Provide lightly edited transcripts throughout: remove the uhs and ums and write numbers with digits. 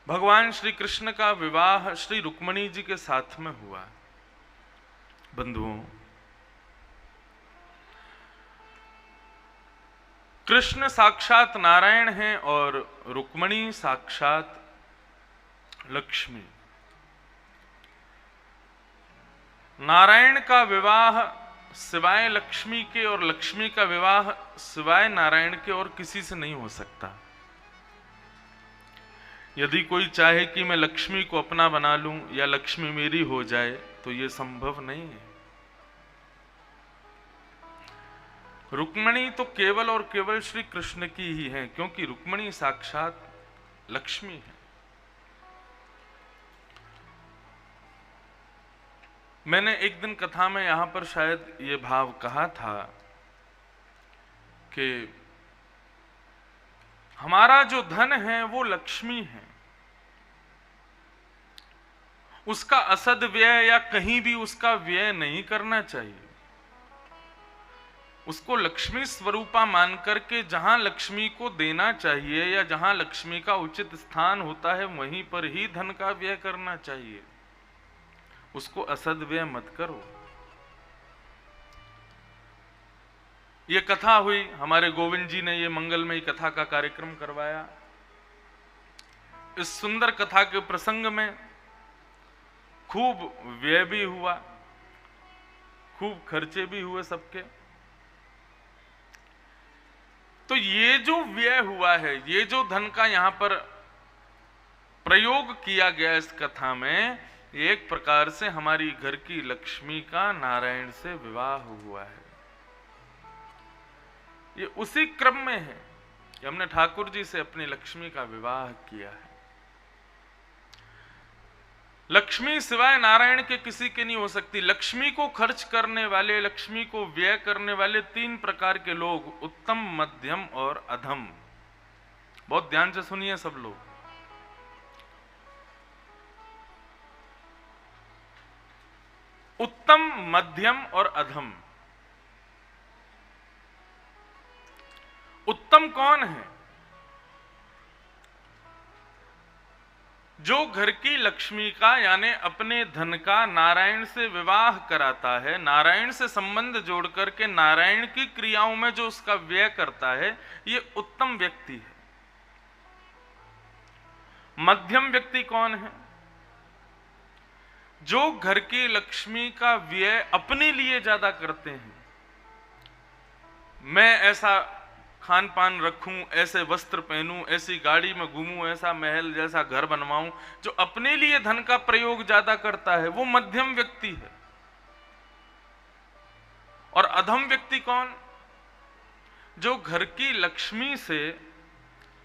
भगवान श्री कृष्ण का विवाह श्री रुक्मिणी जी के साथ में हुआ। बंधुओं, कृष्ण साक्षात नारायण हैं और रुक्मिणी साक्षात लक्ष्मी। नारायण का विवाह सिवाय लक्ष्मी के और लक्ष्मी का विवाह सिवाय नारायण के और किसी से नहीं हो सकता। यदि कोई चाहे कि मैं लक्ष्मी को अपना बना लूं या लक्ष्मी मेरी हो जाए तो यह संभव नहीं है। रुक्मिणी तो केवल और केवल श्री कृष्ण की ही है, क्योंकि रुक्मिणी साक्षात लक्ष्मी है। मैंने एक दिन कथा में यहां पर शायद ये भाव कहा था कि हमारा जो धन है वो लक्ष्मी है, उसका असद व्यय या कहीं भी उसका व्यय नहीं करना चाहिए। उसको लक्ष्मी स्वरूपा मान करके जहां लक्ष्मी को देना चाहिए या जहां लक्ष्मी का उचित स्थान होता है वहीं पर ही धन का व्यय करना चाहिए। उसको असद व्यय मत करो। ये कथा हुई, हमारे गोविंद जी ने ये मंगलमयी कथा का कार्यक्रम करवाया। इस सुंदर कथा के प्रसंग में खूब व्यय भी हुआ, खूब खर्चे भी हुए सबके। तो ये जो व्यय हुआ है, ये जो धन का यहां पर प्रयोग किया गया इस कथा में, एक प्रकार से हमारी घर की लक्ष्मी का नारायण से विवाह हुआ है। ये उसी क्रम में है कि हमने ठाकुर जी से अपनी लक्ष्मी का विवाह किया है। लक्ष्मी सिवाय नारायण के किसी के नहीं हो सकती। लक्ष्मी को खर्च करने वाले, लक्ष्मी को व्यय करने वाले तीन प्रकार के लोग, उत्तम, मध्यम और अधम। बहुत ध्यान से सुनिए सब लोग। उत्तम, मध्यम और अधम। उत्तम कौन है? जो घर की लक्ष्मी का यानी अपने धन का नारायण से विवाह कराता है, नारायण से संबंध जोड़ करके नारायण की क्रियाओं में जो उसका व्यय करता है, ये उत्तम व्यक्ति है। मध्यम व्यक्ति कौन है? जो घर की लक्ष्मी का व्यय अपने लिए ज्यादा करते हैं। मैं ऐसा खान पान रखूं, ऐसे वस्त्र पहनूं, ऐसी गाड़ी में घूमूं, ऐसा महल जैसा घर बनवाऊं, जो अपने लिए धन का प्रयोग ज्यादा करता है, वो मध्यम व्यक्ति है। और अधम व्यक्ति कौन? जो घर की लक्ष्मी से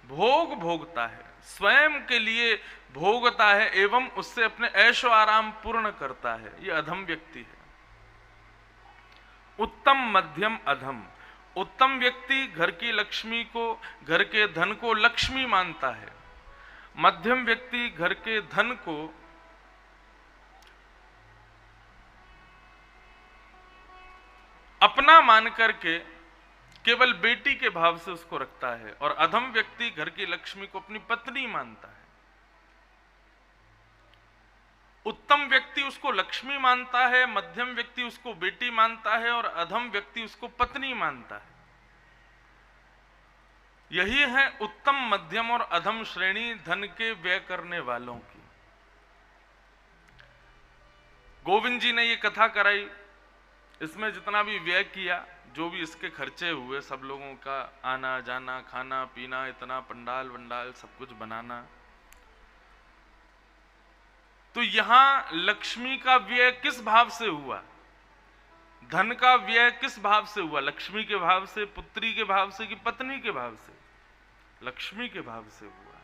भोग भोगता है, स्वयं के लिए भोगता है एवं उससे अपने ऐशो आराम पूर्ण करता है, ये अधम व्यक्ति है। उत्तम, मध्यम, अधम। उत्तम व्यक्ति घर की लक्ष्मी को, घर के धन को लक्ष्मी मानता है। मध्यम व्यक्ति घर के धन को अपना मान करके केवल बेटी के भाव से उसको रखता है। और अधम व्यक्ति घर की लक्ष्मी को अपनी पत्नी मानता है। उत्तम व्यक्ति उसको लक्ष्मी मानता है, मध्यम व्यक्ति उसको बेटी मानता है और अधम व्यक्ति उसको पत्नी मानता है। यही है उत्तम, मध्यम और अधम श्रेणी धन के व्यय करने वालों की। गोविंद जी ने ये कथा कराई, इसमें जितना भी व्यय किया, जो भी इसके खर्चे हुए, सब लोगों का आना जाना, खाना पीना, इतना पंडाल वंडाल सब कुछ बनाना, तो यहां लक्ष्मी का व्यय किस भाव से हुआ? धन का व्यय किस भाव से हुआ? लक्ष्मी के भाव से, पुत्री के भाव से कि पत्नी के भाव से? लक्ष्मी के भाव से हुआ।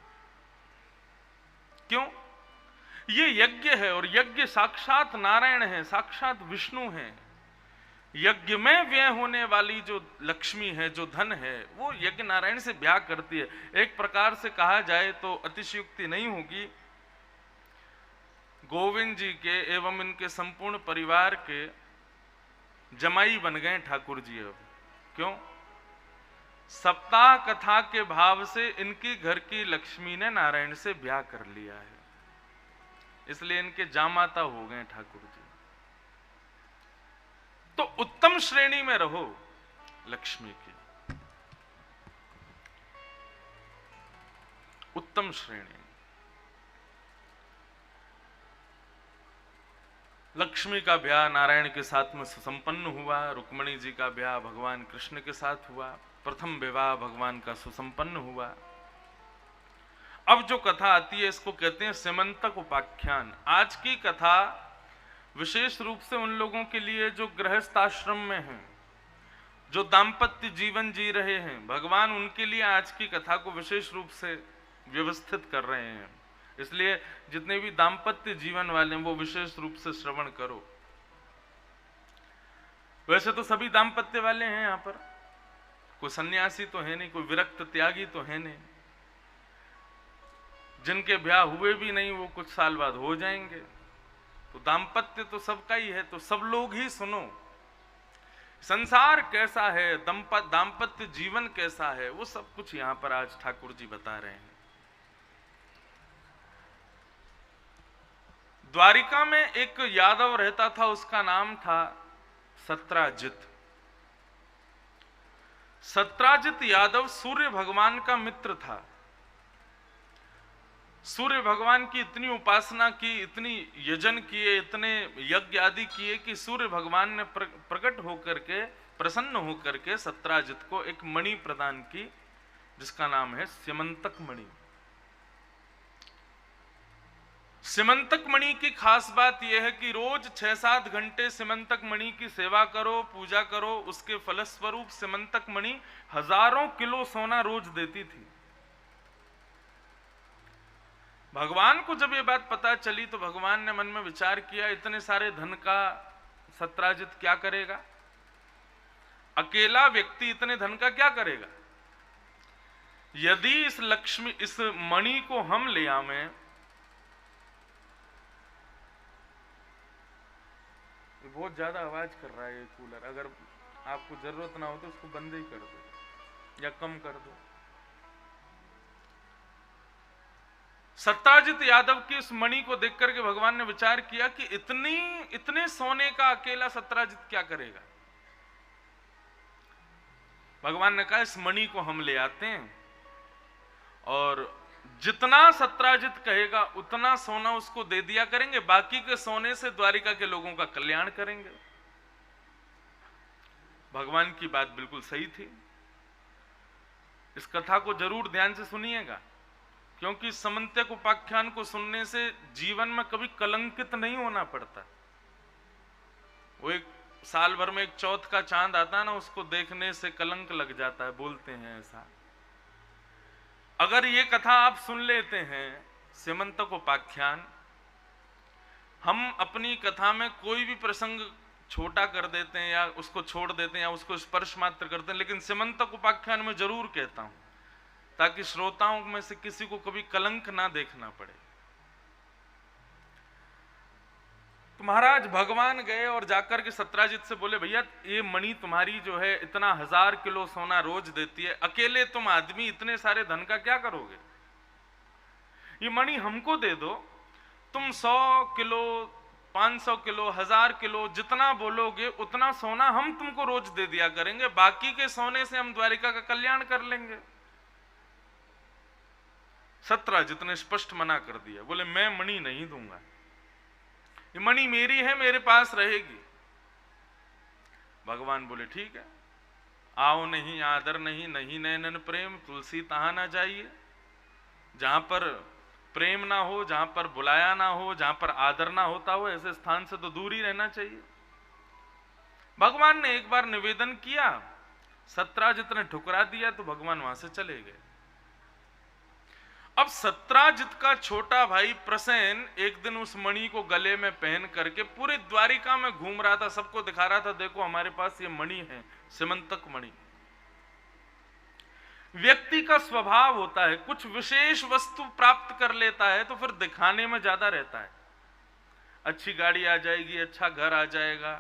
क्यों? ये यज्ञ है और यज्ञ साक्षात नारायण है, साक्षात विष्णु है। यज्ञ में व्यय होने वाली जो लक्ष्मी है, जो धन है, वो यज्ञ नारायण से ब्याह करती है। एक प्रकार से कहा जाए तो अतिशयोक्ति नहीं होगी, गोविंद जी के एवं इनके संपूर्ण परिवार के जमाई बन गए ठाकुर जी अब। क्यों? सप्ताह कथा के भाव से इनकी घर की लक्ष्मी ने नारायण से ब्याह कर लिया है, इसलिए इनके जामाता हो गए ठाकुर जी। तो उत्तम श्रेणी में रहो लक्ष्मी की, उत्तम श्रेणी। लक्ष्मी का ब्याह नारायण के साथ में सुसंपन्न हुआ, रुक्मिणी जी का ब्याह भगवान कृष्ण के साथ हुआ, प्रथम विवाह भगवान का सुसंपन्न हुआ। अब जो कथा आती है इसको कहते हैं सिमंतक उपाख्यान। आज की कथा विशेष रूप से उन लोगों के लिए जो गृहस्थ आश्रम में हैं, जो दाम्पत्य जीवन जी रहे हैं, भगवान उनके लिए आज की कथा को विशेष रूप से व्यवस्थित कर रहे हैं। इसलिए जितने भी दाम्पत्य जीवन वाले हैं वो विशेष रूप से श्रवण करो। वैसे तो सभी दाम्पत्य वाले हैं यहाँ पर, कोई सन्यासी तो है नहीं, कोई विरक्त त्यागी तो है नहीं। जिनके ब्याह हुए भी नहीं वो कुछ साल बाद हो जाएंगे। तो दाम्पत्य तो सबका ही है, तो सब लोग ही सुनो। संसार कैसा है, दाम्पत्य जीवन कैसा है, वो सब कुछ यहां पर आज ठाकुर जी बता रहे हैं। द्वारिका में एक यादव रहता था, उसका नाम था सत्राजित। सत्राजित यादव सूर्य भगवान का मित्र था। सूर्य भगवान की इतनी उपासना की, इतनी यजन किए, इतने यज्ञ आदि किए कि सूर्य भगवान ने प्रकट होकर के, प्रसन्न होकर के सत्राजित को एक मणि प्रदान की, जिसका नाम है सिमंतक मणि। सिमंतक मणि की खास बात यह है कि रोज 6-7 घंटे सिमंतक मणि की सेवा करो, पूजा करो। उसके फलस्वरूप सिमंतक मणि हजारों किलो सोना रोज देती थी। भगवान को जब ये बात पता चली तो भगवान ने मन में विचार किया, इतने सारे धन का सत्राजित क्या करेगा, अकेला व्यक्ति इतने धन का क्या करेगा। यदि इस मणि को हम ले आवें, बहुत ज्यादा आवाज कर रहा है ये कूलर, अगर आपको जरूरत ना हो तो उसको बंद ही कर दो या कम कर दो। सत्राजित यादव की उस मणि को देख करके भगवान ने विचार किया कि इतने सोने का अकेला सत्राजित क्या करेगा। भगवान ने कहा इस मणि को हम ले आते हैं और जितना सत्राजित कहेगा उतना सोना उसको दे दिया करेंगे, बाकी के सोने से द्वारिका के लोगों का कल्याण करेंगे। भगवान की बात बिल्कुल सही थी। इस कथा को जरूर ध्यान से सुनिएगा, क्योंकि समंतक उपाख्यान को सुनने से जीवन में कभी कलंकित नहीं होना पड़ता। वो एक साल भर में एक चौथ का चांद आता है ना, उसको देखने से कलंक लग जाता है, बोलते हैं ऐसा। अगर ये कथा आप सुन लेते हैं सिमंतक उपाख्यान, हम अपनी कथा में कोई भी प्रसंग छोटा कर देते हैं या उसको छोड़ देते हैं या उसको स्पर्श मात्र करते हैं, लेकिन सिमंतक उपाख्यान में जरूर कहता हूं ताकि श्रोताओं में से किसी को कभी कलंक ना देखना पड़े। तो महाराज भगवान गए और जाकर के सत्राजित से बोले, भैया ये मणि तुम्हारी जो है इतना 1000 किलो सोना रोज देती है, अकेले तुम आदमी इतने सारे धन का क्या करोगे, ये मणि हमको दे दो। तुम 100 किलो 500 किलो 1000 किलो जितना बोलोगे उतना सोना हम तुमको रोज दे दिया करेंगे, बाकी के सोने से हम द्वारिका का कल्याण कर लेंगे। सत्राजित ने स्पष्ट मना कर दिया, बोले मैं मणि नहीं दूंगा, ये मणि मेरी है, मेरे पास रहेगी। भगवान बोले ठीक है, आओ नहीं आदर नहीं, नहीं नैनन प्रेम, तुलसी तहां ना जाइए। जहां पर प्रेम ना हो, जहां पर बुलाया ना हो, जहां पर आदर ना होता हो, ऐसे स्थान से तो दूर ही रहना चाहिए। भगवान ने एक बार निवेदन किया, सत्राजित ने ठुकरा दिया तो भगवान वहां से चले गए। अब सत्राजित का छोटा भाई प्रसेन एक दिन उस मणि को गले में पहन करके पूरे द्वारिका में घूम रहा था, सबको दिखा रहा था, देखो हमारे पास ये मणि है, सिमंतक मणि। व्यक्ति का स्वभाव होता है, कुछ विशेष वस्तु प्राप्त कर लेता है तो फिर दिखाने में ज्यादा रहता है। अच्छी गाड़ी आ जाएगी, अच्छा घर आ जाएगा,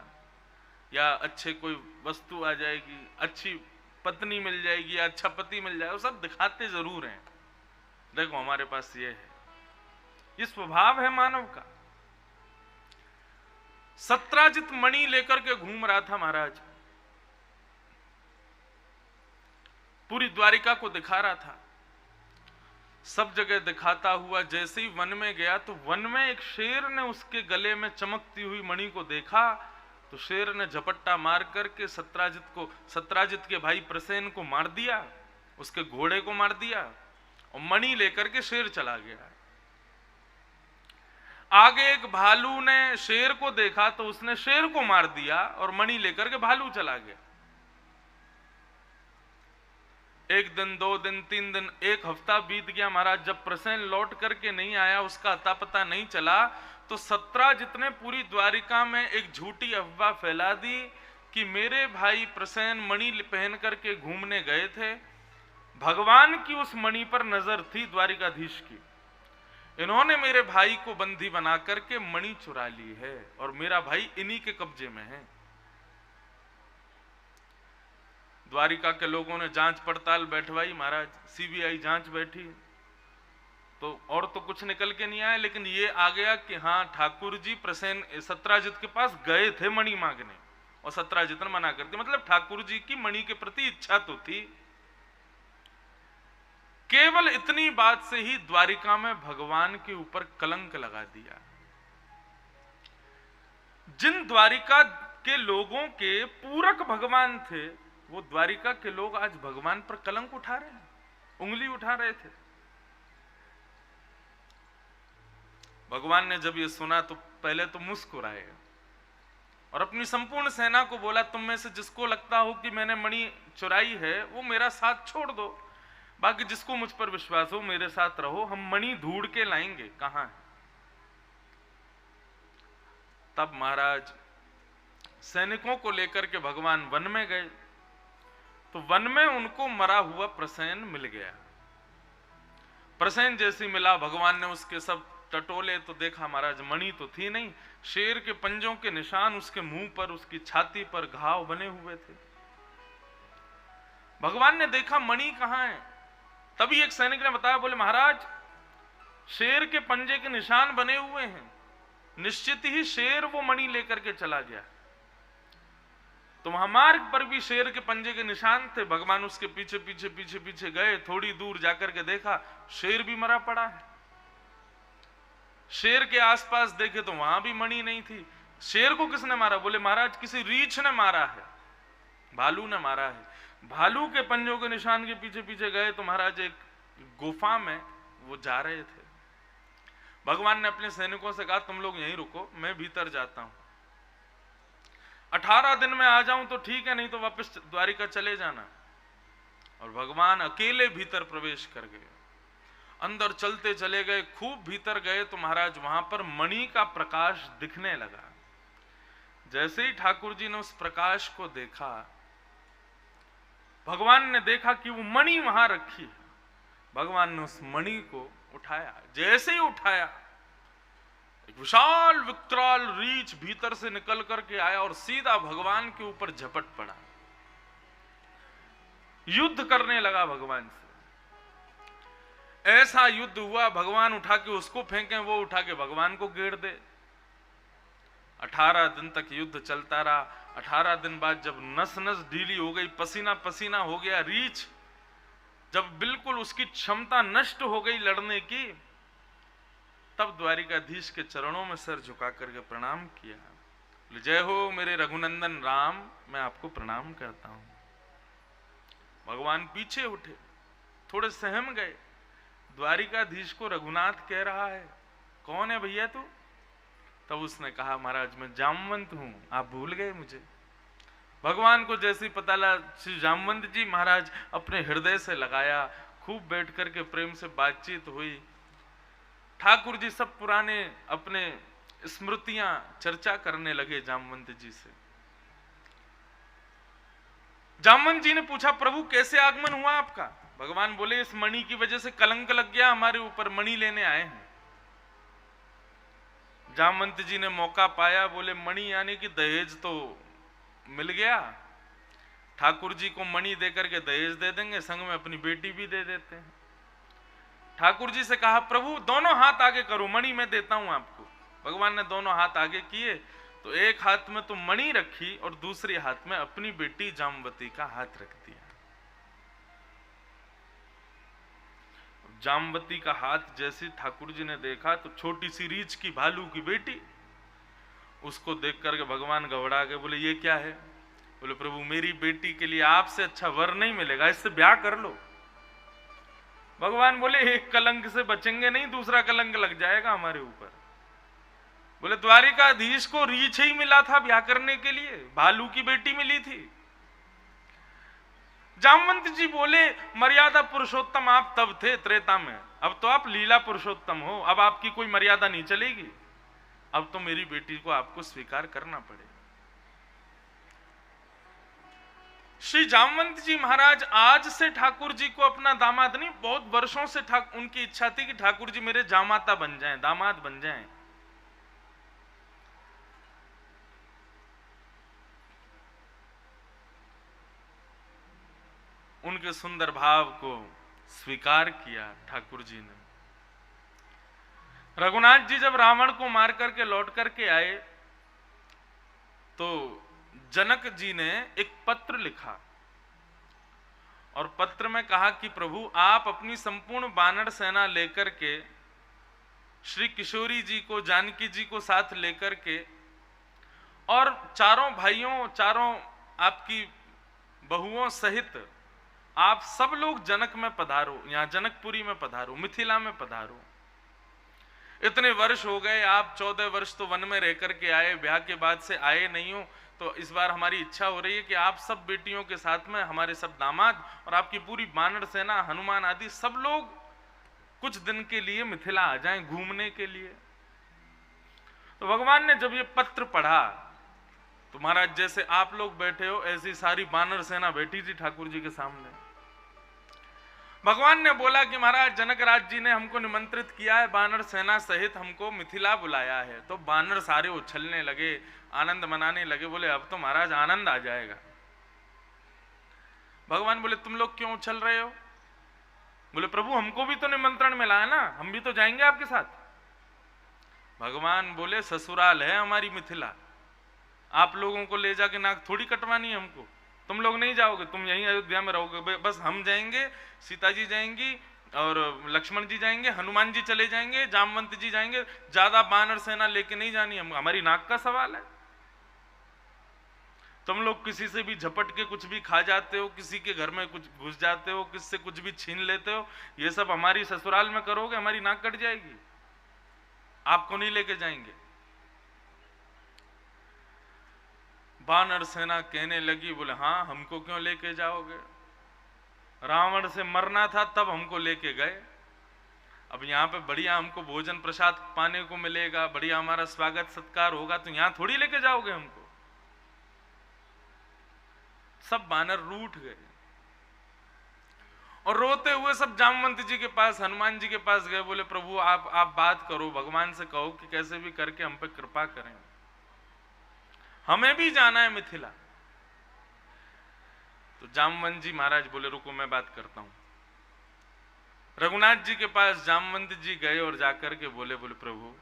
या अच्छे कोई वस्तु आ जाएगी, अच्छी पत्नी मिल जाएगी, अच्छा पति मिल जाएगा, वो सब दिखाते जरूर हैं। देखो हमारे पास ये है, ये स्वभाव है मानव का। सत्राजित मणि लेकर के घूम रहा था महाराज, पूरी द्वारिका को दिखा रहा था, सब जगह दिखाता हुआ जैसे ही वन में गया तो वन में एक शेर ने उसके गले में चमकती हुई मणि को देखा, तो शेर ने झपट्टा मार करके सत्राजित के भाई प्रसेन को मार दिया, उसके घोड़े को मार दिया और मणि लेकर के शेर चला गया। आगे एक भालू ने शेर को देखा तो उसने शेर को मार दिया और मणि लेकर के भालू चला गया। एक दिन, 2 दिन, 3 दिन, 1 हफ्ता बीत गया महाराज। जब प्रसेन लौट करके नहीं आया, उसका अता पता नहीं चला, तो सत्राजित ने पूरी द्वारिका में एक झूठी अफवाह फैला दी कि मेरे भाई प्रसेन मणि पहन करके घूमने गए थे, भगवान की उस मणि पर नजर थी द्वारिकाधीश की, इन्होंने मेरे भाई को बंदी बना करके मणि चुरा ली है और मेरा भाई इन्हीं के कब्जे में है। द्वारिका के लोगों ने जांच पड़ताल बैठवाई महाराज, सीबीआई जांच बैठी, तो और तो कुछ निकल के नहीं आया, लेकिन ये आ गया कि हाँ ठाकुर जी प्रसेन सत्राजित के पास गए थे मणि मांगने और सत्राजित ने मना कर दिया। मतलब ठाकुर जी की मणि के प्रति इच्छा तो थी। केवल इतनी बात से ही द्वारिका में भगवान के ऊपर कलंक लगा दिया। जिन द्वारिका के लोगों के पूरक भगवान थे, वो द्वारिका के लोग आज भगवान पर कलंक उठा रहे हैं, उंगली उठा रहे थे। भगवान ने जब ये सुना तो पहले तो मुस्कुराए और अपनी संपूर्ण सेना को बोला, तुम में से जिसको लगता हो कि मैंने मणि चुराई है वो मेरा साथ छोड़ दो, बाकी जिसको मुझ पर विश्वास हो मेरे साथ रहो, हम मणि ढूंढ के लाएंगे, कहां है। तब महाराज सैनिकों को लेकर के भगवान वन में गए, तो वन में उनको मरा हुआ प्रसेन मिल गया। प्रसेन जैसी मिला, भगवान ने उसके सब टटोले तो देखा महाराज मणि तो थी नहीं, शेर के पंजों के निशान उसके मुंह पर, उसकी छाती पर घाव बने हुए थे। भगवान ने देखा मणि कहां है, तभी एक सैनिक ने बताया, बोले महाराज शेर के पंजे के निशान बने हुए हैं, निश्चित ही शेर वो मणि लेकर के चला गया। तो महामार्ग पर भी शेर के पंजे के निशान थे। भगवान उसके पीछे पीछे पीछे पीछे गए, थोड़ी दूर जाकर के देखा शेर भी मरा पड़ा है। शेर के आसपास देखे तो वहां भी मणि नहीं थी। शेर को किसने मारा, बोले महाराज किसी रीछ ने मारा है, भालू ने मारा है। भालू के पंजों के निशान के पीछे पीछे गए तो महाराज एक गुफा में वो जा रहे थे। भगवान ने अपने सैनिकों से कहा, तुम लोग यहीं रुको, मैं भीतर जाता हूं, 18 दिन में आ जाऊं तो ठीक है, नहीं तो वापस द्वारिका चले जाना। और भगवान अकेले भीतर प्रवेश कर गए, अंदर चलते चले गए, खूब भीतर गए तो महाराज वहां पर मणि का प्रकाश दिखने लगा। जैसे ही ठाकुर जी ने उस प्रकाश को देखा, भगवान ने देखा कि वो मणि वहां रखी है। भगवान ने उस मणि को उठाया, जैसे ही उठाया एक विशाल विकराल रीछ भीतर से निकल करके आया और सीधा भगवान के ऊपर झपट पड़ा, युद्ध करने लगा भगवान से। ऐसा युद्ध हुआ, भगवान उठा के उसको फेंके, वो उठा के भगवान को गेड़ दे। 18 दिन तक युद्ध चलता रहा। 18 दिन बाद जब नस नस ढीली हो गई, पसीना पसीना हो गया, रीछ जब बिल्कुल उसकी क्षमता नष्ट हो गई लड़ने की, तब द्वारिकाधीश के चरणों में सिर झुका करके प्रणाम किया। जय हो मेरे रघुनंदन राम, मैं आपको प्रणाम करता हूं। भगवान पीछे उठे, थोड़े सहम गए। द्वारिकाधीश को रघुनाथ कह रहा है, कौन है भैया तू? तब उसने कहा, महाराज मैं जामवंत हूं, आप भूल गए मुझे। भगवान को जैसे ही पता लगा, श्री जामवंत जी महाराज अपने हृदय से लगाया, खूब बैठ करके प्रेम से बातचीत हुई। ठाकुर जी सब पुराने अपने स्मृतियां चर्चा करने लगे जामवंत जी से। जामवंत जी ने पूछा, प्रभु कैसे आगमन हुआ आपका? भगवान बोले, इस मणि की वजह से कलंक लग गया हमारे ऊपर, मणि लेने आए हैं। जामवंत जी ने मौका पाया, बोले मणि यानी कि दहेज तो मिल गया। ठाकुर जी को मणि देकर के दहेज दे देंगे, संग में अपनी बेटी भी दे देते हैं। ठाकुर जी से कहा प्रभु दोनों हाथ आगे करो, मणि मैं देता हूं आपको। भगवान ने दोनों हाथ आगे किए तो एक हाथ में तो मणि रखी और दूसरे हाथ में अपनी बेटी जामवती का हाथ रख दिया। जामवती का हाथ जैसे ठाकुर जी ने देखा तो छोटी सी रीछ की भालू की बेटी, उसको देख करके भगवान घबरा गए, बोले ये क्या है? बोले प्रभु मेरी बेटी के लिए आपसे अच्छा वर नहीं मिलेगा, इससे ब्याह कर लो। भगवान बोले एक कलंक से बचेंगे नहीं, दूसरा कलंक लग जाएगा हमारे ऊपर। बोले द्वारिकाधीश को रीछ ही मिला था ब्याह करने के लिए, भालू की बेटी मिली थी। जामवंत जी बोले मर्यादा पुरुषोत्तम आप तब थे त्रेता में, अब तो आप लीला पुरुषोत्तम हो, अब आपकी कोई मर्यादा नहीं चलेगी, अब तो मेरी बेटी को आपको स्वीकार करना पड़ेगा। श्री जामवंत जी महाराज आज से ठाकुर जी को अपना दामाद नहीं, बहुत वर्षों से उनकी इच्छा थी कि ठाकुर जी मेरे जामाता बन जाएं, दामाद बन जाएं। उनके सुंदर भाव को स्वीकार किया ठाकुर जी ने। रघुनाथ जी जब रावण को मार करके लौट करके आए तो जनक जी ने एक पत्र लिखा और पत्र में कहा कि प्रभु आप अपनी संपूर्ण वानर सेना लेकर के श्री किशोरी जी को, जानकी जी को साथ लेकर के और चारों भाइयों, चारों आपकी बहुओं सहित आप सब लोग जनक में पधारो, यहां जनकपुरी में पधारो, मिथिला में पधारो। इतने वर्ष हो गए, आप 14 वर्ष तो वन में रह करके आए, ब्याह के बाद से आए नहीं हो, तो इस बार हमारी इच्छा हो रही है कि आप सब बेटियों के साथ में हमारे सब दामाद और आपकी पूरी वानर सेना, हनुमान आदि सब लोग कुछ दिन के लिए मिथिला आ जाएं घूमने के लिए। तो भगवान ने जब ये पत्र पढ़ा तो महाराज जैसे आप लोग बैठे हो ऐसी सारी वानर सेना बैठी थी ठाकुर जी के सामने। भगवान ने बोला कि महाराज जनकराज जी ने हमको निमंत्रित किया है, वानर सेना सहित हमको मिथिला बुलाया है। तो वानर सारे उछलने लगे, आनंद मनाने लगे, बोले अब तो महाराज आनंद आ जाएगा। भगवान बोले तुम लोग क्यों उछल रहे हो? बोले प्रभु हमको भी तो निमंत्रण मिला है ना, हम भी तो जाएंगे आपके साथ। भगवान बोले ससुराल है हमारी मिथिला, आप लोगों को ले जाके नाक थोड़ी कटवानी है हमको, तुम लोग नहीं जाओगे, तुम यहीं अयोध्या में रहोगे, बस हम जाएंगे, सीता जी जाएंगी और लक्ष्मण जी जाएंगे, हनुमान जी चले जाएंगे, जामवंत जी जाएंगे, ज्यादा वानर सेना लेके नहीं जानी, हमारी नाक का सवाल है। तुम लोग किसी से भी झपट के कुछ भी खा जाते हो, किसी के घर में कुछ घुस जाते हो, किससे कुछ भी छीन लेते हो, ये सब हमारी ससुराल में करोगे, हमारी नाक कट जाएगी, आपको नहीं लेके जाएंगे। वानर सेना कहने लगी, बोले हाँ हमको क्यों लेके जाओगे, रावण से मरना था तब हमको लेके गए, अब यहाँ पे बढ़िया हमको भोजन प्रसाद पाने को मिलेगा, बढ़िया हमारा स्वागत सत्कार होगा, तो यहाँ थोड़ी लेके जाओगे हमको। सब वानर रूठ गए और रोते हुए सब जामवंत जी के पास, हनुमान जी के पास गए, बोले प्रभु आप बात करो, भगवान से कहो कि कैसे भी करके हम पे कृपा करें, हमें भी जाना है मिथिला। तो जामवंत जी महाराज बोले रुको मैं बात करता हूं। रघुनाथ जी के पास जामवंत जी गए और जाकर के बोले प्रभु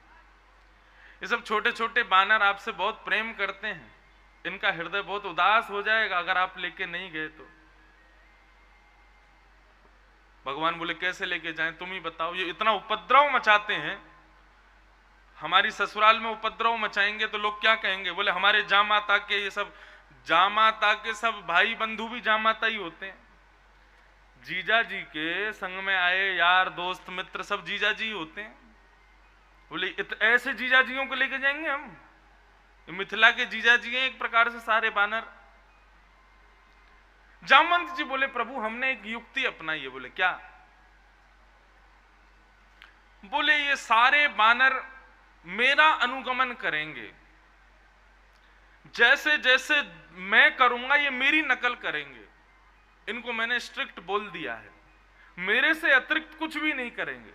ये सब छोटे छोटे बानर आपसे बहुत प्रेम करते हैं, इनका हृदय बहुत उदास हो जाएगा अगर आप लेके नहीं गए तो। भगवान बोले कैसे लेके जाएं, तुम ही बताओ, ये इतना उपद्रव मचाते हैं, हमारी ससुराल में उपद्रव मचाएंगे तो लोग क्या कहेंगे। बोले हमारे जामाता के ये सब, जामाता के सब भाई बंधु भी जामाता ही होते हैं, जीजा जी के संग में आए यार दोस्त मित्र सब जीजा जी होते हैं। बोले ऐसे जीजा जियों को लेके जाएंगे हम, मिथिला के जीजा जी हैं एक प्रकार से सारे बानर। जामवंत जी बोले प्रभु हमने एक युक्ति अपनाई है। बोले क्या? बोले ये सारे बानर मेरा अनुगमन करेंगे, जैसे जैसे मैं करूंगा ये मेरी नकल करेंगे, इनको मैंने स्ट्रिक्ट बोल दिया है, मेरे से अतिरिक्त कुछ भी नहीं करेंगे।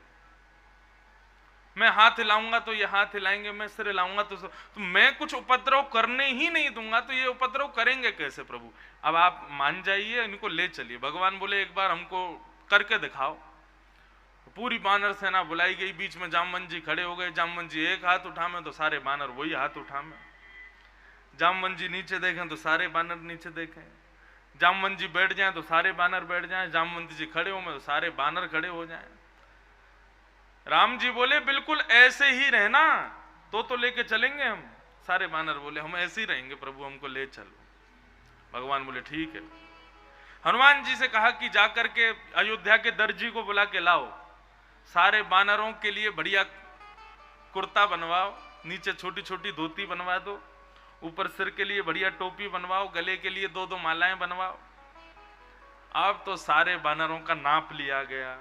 मैं हाथ हिलाऊंगा तो ये हाथ हिलाएंगे, मैं सिर हिलाऊंगा तो मैं कुछ उपद्रव करने ही नहीं दूंगा, तो ये उपद्रव करेंगे कैसे प्रभु? अब आप मान जाइए, इनको ले चलिए। भगवान बोले एक बार हमको करके दिखाओ। पूरी बानर सेना बुलाई गई, बीच में जामवंत जी खड़े हो गए। जामवंत जी एक हाथ उठावे तो सारे बानर वही हाथ उठावे। जामवंत जी नीचे देखें तो सारे बानर नीचे देखें। जामवंत जी बैठ जाएं तो सारे बानर बैठ जाएं। जामवंत जी खड़े हो तो सारे बानर खड़े हो जाएं। राम जी बोले बिल्कुल ऐसे ही रहना, तो लेके चलेंगे हम। सारे बानर बोले हम ऐसे ही रहेंगे प्रभु, हमको ले चलो। भगवान बोले ठीक है। हनुमान जी से कहा कि जाकर के अयोध्या के दर्जी को बुला के लाओ, सारे बानरों के लिए बढ़िया कुर्ता बनवाओ, नीचे छोटी छोटी धोती बनवा दो, ऊपर सिर के लिए बढ़िया टोपी बनवाओ, गले के लिए 2-2 मालाएं बनवाओ। अब तो सारे बानरों का नाप लिया गया,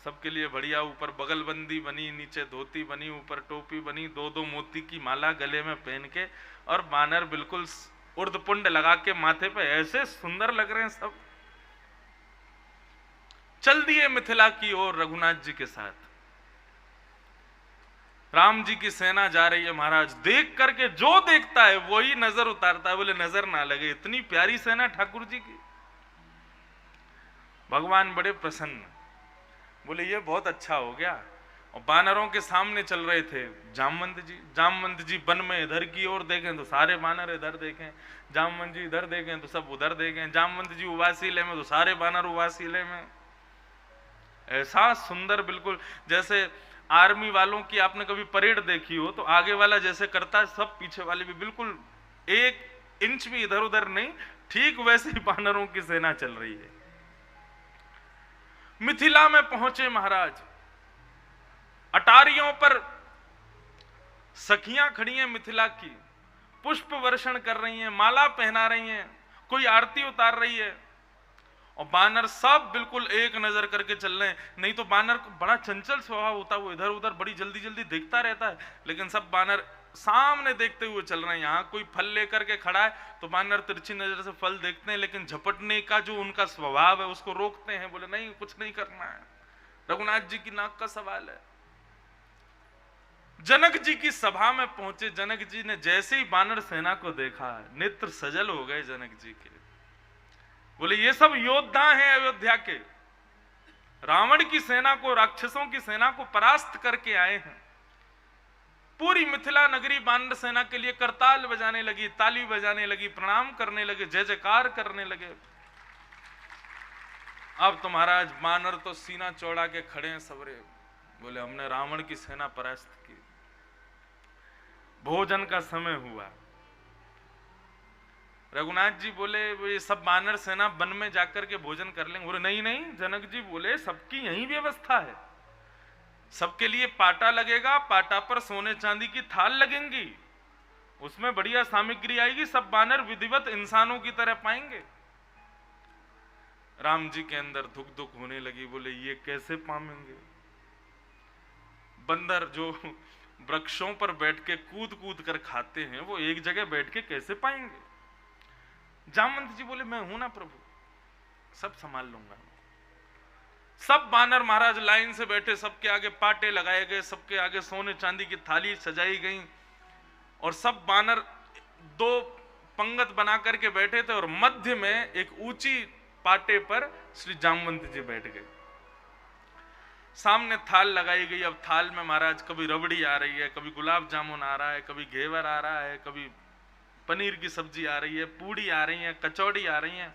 सबके लिए बढ़िया ऊपर बगलबंदी बनी, नीचे धोती बनी, ऊपर टोपी बनी, 2-2 मोती की माला गले में पहन के, और बानर बिल्कुल उर्दपुंड लगा के माथे पे ऐसे सुंदर लग रहे हैं सब। चल दिए मिथिला की ओर रघुनाथ जी के साथ। राम जी की सेना जा रही है महाराज, देख करके जो देखता है वही नजर उतारता है। बोले नजर ना लगे, इतनी प्यारी सेना ठाकुर जी की। भगवान बड़े प्रसन्न, बोले ये बहुत अच्छा हो गया। और बानरों के सामने चल रहे थे जामवंत जी। जामवंत जी वन में इधर की ओर देखें तो सारे बानर इधर देखें, जामवंत जी इधर देखें तो सब उधर देखें। जामवंत जी उवासीले में तो सारे बानर उवासीले में। ऐसा सुंदर, बिल्कुल जैसे आर्मी वालों की आपने कभी परेड देखी हो तो आगे वाला जैसे करता है, सब पीछे वाले भी बिल्कुल 1 इंच भी इधर उधर नहीं, ठीक वैसे ही बानरों की सेना चल रही है। मिथिला में पहुंचे महाराज, अटारियों पर सखियां खड़ी हैं मिथिला की, पुष्प वर्षण कर रही हैं, माला पहना रही हैं, कोई आरती उतार रही है, और बानर सब बिल्कुल एक नजर करके चल रहे हैं। नहीं तो बानर को बड़ा चंचल स्वभाव होता है, वो इधर उधर बड़ी जल्दी जल्दी देखता रहता है, लेकिन सब बानर सामने देखते हुए चल रहे हैं। यहाँ कोई फल लेकर के खड़ा है तो बानर तिरछी नजर से फल देखते हैं, लेकिन झपटने का जो उनका स्वभाव है उसको रोकते हैं। बोले नहीं, कुछ नहीं करना है, रघुनाथ जी की नाक का सवाल है। जनक जी की सभा में पहुंचे। जनक जी ने जैसे ही बानर सेना को देखा, नेत्र सजल हो गए जनक जी के। बोले ये सब योद्धा हैं अयोध्या के, रावण की सेना को, राक्षसों की सेना को परास्त करके आए हैं। पूरी मिथिला नगरी बानर सेना के लिए करताल बजाने लगी, ताली बजाने लगी, प्रणाम करने लगे, जय जयकार करने लगे। अब तो महाराज बानर तो सीना चौड़ा के खड़े हैं सबरे। बोले हमने रावण की सेना परास्त की। भोजन का समय हुआ। रघुनाथ जी बोले ये सब बानर सेना वन में जाकर के भोजन कर लेंगे। बोले नहीं नहीं, जनक जी बोले सबकी यही व्यवस्था है, सबके लिए पाटा लगेगा, पाटा पर सोने चांदी की थाल लगेंगी, उसमें बढ़िया सामग्री आएगी, सब बानर विधिवत इंसानों की तरह पाएंगे। राम जी के अंदर धुक धुक होने लगी। बोले ये कैसे पाएंगे? बंदर जो वृक्षों पर बैठ के कूद कूद कर खाते हैं, वो एक जगह बैठ के कैसे पाएंगे? जामवंत जी बोले मैं हूं ना प्रभु, सब संभाल लूंगा। सब बानर महाराज लाइन से बैठे, सबके आगे पाटे लगाए गए, सबके आगे सोने चांदी की थाली सजाई गई, और सब बानर 2 पंगत बना करके बैठे थे, और मध्य में एक ऊंची पाटे पर श्री जामवंत जी बैठ गए। सामने थाल लगाई गई। अब थाल में महाराज कभी रबड़ी आ रही है, कभी गुलाब जामुन आ रहा है, कभी घेवर आ रहा है, कभी पनीर की सब्जी आ रही है, पूड़ी आ रही है, कचौड़ी आ रही है,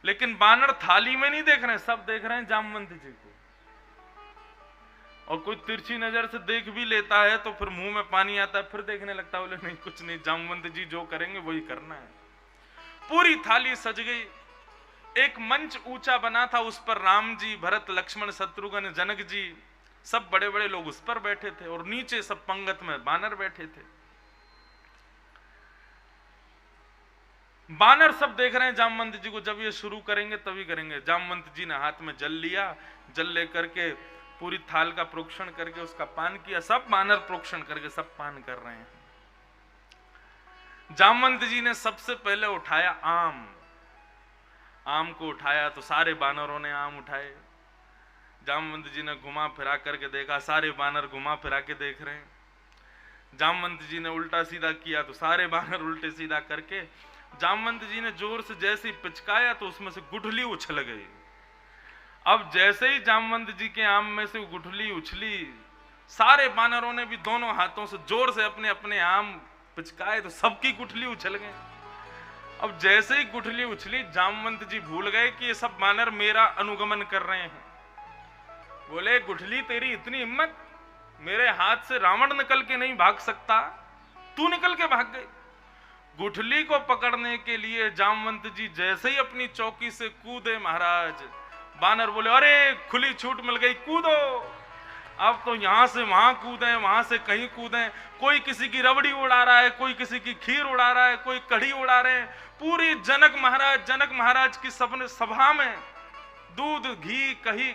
लेकिन बानर थाली में नहीं देख रहे हैं, सब देख रहे हैं जामवंत जी को। और कोई तिरछी नजर से देख भी लेता है तो फिर मुंह में पानी आता है, फिर देखने लगता है। बोले नहीं, कुछ नहीं, जामवंत जी जो करेंगे वही करना है। पूरी थाली सज गई। एक मंच ऊंचा बना था, उस पर राम जी, भरत, लक्ष्मण, शत्रुघ्न, जनक जी, सब बड़े बड़े लोग उस पर बैठे थे, और नीचे सब पंगत में बानर बैठे थे। बानर सब देख रहे हैं जामवंत जी को, जब ये शुरू करेंगे तभी करेंगे। जामवंत जी ने हाथ में जल लिया, जल लेकर के पूरी थाल का प्रोक्षण करके उसका पान किया। सब बानर प्रोक्षण करके सब पान कर रहे हैं। जामवंत जी ने सबसे पहले उठाया आम। आम को उठाया तो सारे बानरों ने आम उठाए। जामवंत जी ने घुमा फिरा करके देखा, सारे बानर घुमा फिरा के देख रहे हैं। जामवंत जी ने उल्टा सीधा किया तो सारे बानर उल्टे सीधा करके, जामवंत जी ने जोर से जैसे ही पिचकाया तो उसमें से गुठली उछल गई। अब जैसे ही जामवंत जी के आम में से गुठली उछली, सारे बानरों ने भी दोनों हाथों से जोर से अपने अपने आम पिचकाए तो सबकी गुठली उछल गई। अब जैसे ही गुठली उछली, जामवंत जी भूल गए कि ये सब बानर मेरा अनुगमन कर रहे हैं। बोले, गुठली तेरी इतनी हिम्मत, मेरे हाथ से रावण निकल के नहीं भाग सकता, तू निकल के भाग गई। गुठली को पकड़ने के लिए जामवंत जी जैसे ही अपनी चौकी से कूदे महाराज, बानर बोले, अरे खुली छूट मिल गई, कूदो। अब तो यहां से वहां कूदें, वहां से कहीं कूदें, कोई किसी की रबड़ी उड़ा रहा है, कोई किसी की खीर उड़ा रहा है, कोई कढ़ी उड़ा रहे हैं। पूरी जनक महाराज की सभा में दूध, घी,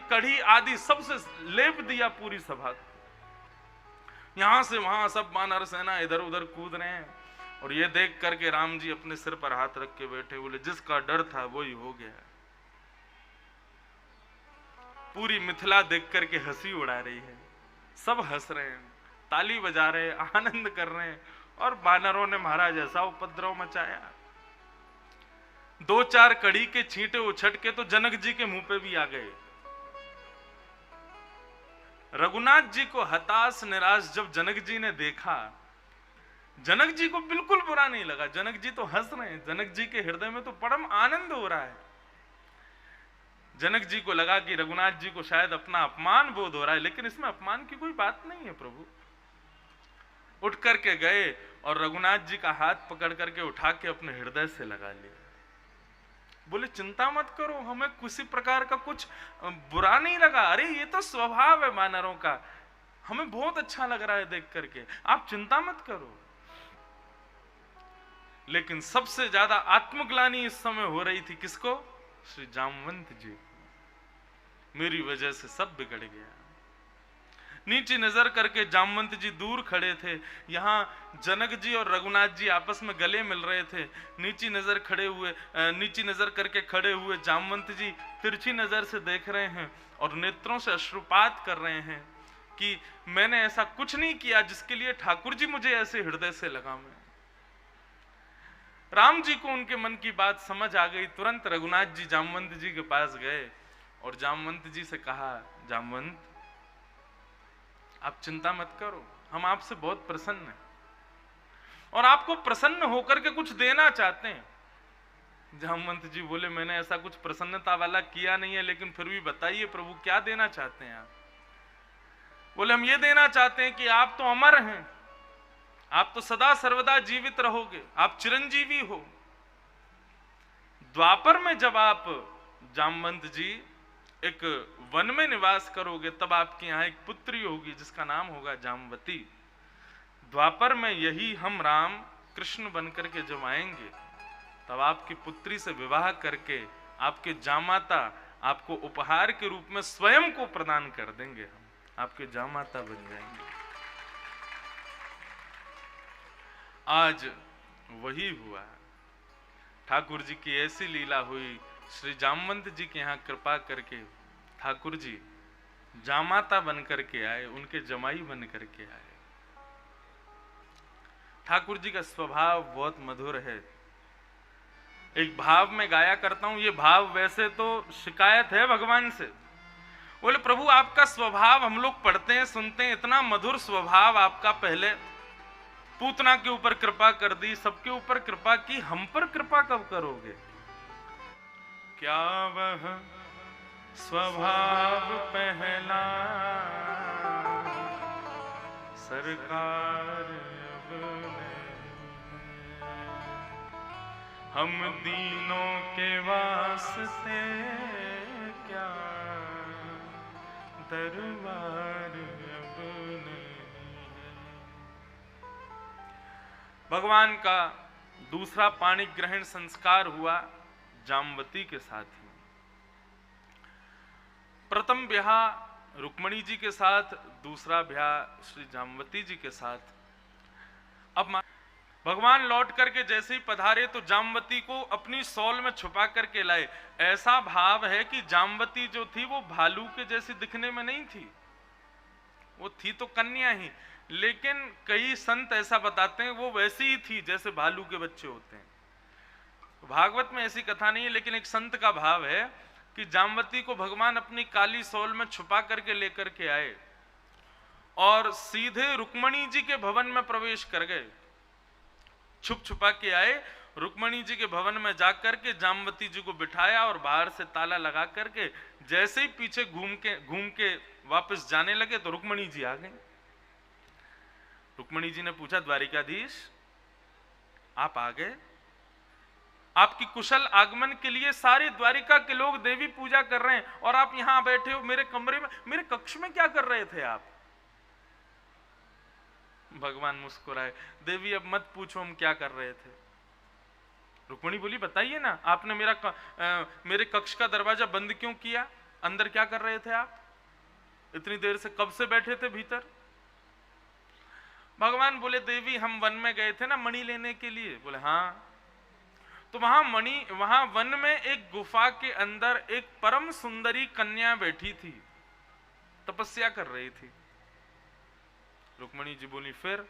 कढ़ी आदि सबसे लेप दिया पूरी सभा को। यहां से वहां सब बानर सेना इधर उधर कूद रहे हैं। और ये देख करके राम जी अपने सिर पर हाथ रख के बैठे, बोले, जिसका डर था वही हो गया। पूरी मिथिला देख करके हंसी उड़ा रही है, सब हंस रहे हैं, ताली बजा रहे हैं, आनंद कर रहे हैं। और बानरों ने महाराज ऐसा उपद्रव मचाया, 2-4 कड़ी के छींटे उछट के तो जनक जी के मुंह पे भी आ गए। रघुनाथ जी को हताश निराश जब जनक जी ने देखा, जनक जी को बिल्कुल बुरा नहीं लगा, जनक जी तो हंस रहे हैं, जनक जी के हृदय में तो परम आनंद हो रहा है। जनक जी को लगा कि रघुनाथ जी को शायद अपना अपमान बोध हो रहा है, लेकिन इसमें अपमान की कोई बात नहीं है प्रभु। उठ करके गए और रघुनाथ जी का हाथ पकड़ करके उठा के अपने हृदय से लगा लिया। बोले, चिंता मत करो, हमें किसी प्रकार का कुछ बुरा नहीं लगा। अरे ये तो स्वभाव है बानरों का, हमें बहुत अच्छा लग रहा है देख करके, आप चिंता मत करो। लेकिन सबसे ज्यादा आत्मग्लानि इस समय हो रही थी किसको? श्री जामवंत जी। मेरी वजह से सब बिगड़ गया। नीची नजर करके जामवंत जी दूर खड़े थे, यहाँ जनक जी और रघुनाथ जी आपस में गले मिल रहे थे। नीची नजर करके खड़े हुए जामवंत जी तिरछी नजर से देख रहे हैं और नेत्रों से अश्रुपात कर रहे हैं कि मैंने ऐसा कुछ नहीं किया जिसके लिए ठाकुर जी मुझे ऐसे हृदय से लगावें। राम जी को उनके मन की बात समझ आ गई। तुरंत रघुनाथ जी जामवंत जी के पास गए और जामवंत जी से कहा, जामवंत आप चिंता मत करो, हम आपसे बहुत प्रसन्न हैं और आपको प्रसन्न होकर के कुछ देना चाहते हैं। जामवंत जी बोले, मैंने ऐसा कुछ प्रसन्नता वाला किया नहीं है, लेकिन फिर भी बताइए प्रभु क्या देना चाहते हैं आप? बोले, हम ये देना चाहते हैं कि आप तो अमर हैं, आप तो सदा सर्वदा जीवित रहोगे, आप चिरंजीवी हो। द्वापर में जब आप जामवंत जी एक वन में निवास करोगे, तब आपके यहाँ एक पुत्री होगी जिसका नाम होगा जामवती। द्वापर में यही हम राम कृष्ण बनकर के जब आएंगे, तब आपकी पुत्री से विवाह करके आपके जामाता आपको उपहार के रूप में स्वयं को प्रदान कर देंगे, हम आपके जामाता बन जाएंगे। आज वही हुआ। ठाकुर जी की ऐसी लीला हुई, श्री जामवंत जी के यहाँ कृपा करके ठाकुर जी जामाता बन करके आए, उनके जमाई बन करके आए। ठाकुर जी का स्वभाव बहुत मधुर है। एक भाव में गाया करता हूं, ये भाव वैसे तो शिकायत है भगवान से। बोले, प्रभु आपका स्वभाव हम लोग पढ़ते हैं सुनते हैं, इतना मधुर स्वभाव आपका, पहले पूतना के ऊपर कृपा कर दी, सबके ऊपर कृपा की, हम पर कृपा कब करोगे? क्या वह स्वभाव पहला सरकार अब नहीं, हम दीनों के वास्ते क्या दरबार अब नहीं। भगवान का दूसरा पाणी ग्रहण संस्कार हुआ जामवती के साथ ही। प्रथम ब्याह रुक्मणी जी के साथ, दूसरा ब्याह श्री जामवती जी के साथ। अब भगवान लौट करके जैसे ही पधारे तो जामवती को अपनी सौल में छुपा करके लाए। ऐसा भाव है कि जामवती जो थी वो भालू के जैसी दिखने में नहीं थी, वो थी तो कन्या ही, लेकिन कई संत ऐसा बताते हैं वो वैसी ही थी जैसे भालू के बच्चे होते हैं। भागवत में ऐसी कथा नहीं है, लेकिन एक संत का भाव है कि जामवती को भगवान अपनी काली सौल में छुपा करके लेकर के आए और सीधे रुक्मणी जी के भवन में प्रवेश कर गए। छुप छुपा के आए, रुक्मणी जी के भवन में जाकर के जामवती जी को बिठाया और बाहर से ताला लगा करके जैसे ही पीछे घूम के वापस जाने लगे तो रुक्मणी जी आ गई। रुक्मणी जी ने पूछा, द्वारिकाधीश आप आ गए? आपकी कुशल आगमन के लिए सारे द्वारिका के लोग देवी पूजा कर रहे हैं और आप यहां बैठे हो मेरे कमरे में, मेरे कक्ष में क्या कर रहे थे आप? भगवान मुस्कुराए, देवी अब मत पूछो हम क्या कर रहे थे। रुक्मणी बोली, बताइए ना, आपने मेरे कक्ष का दरवाजा बंद क्यों किया? अंदर क्या कर रहे थे आप? इतनी देर से कब से बैठे थे भीतर? भगवान बोले, देवी हम वन में गए थे ना मणि लेने के लिए। बोले हाँ। तो वहां वन में एक गुफा के अंदर एक परम सुंदरी कन्या बैठी थी, तपस्या कर रही थी। रुक्मणी जी बोली, फिर?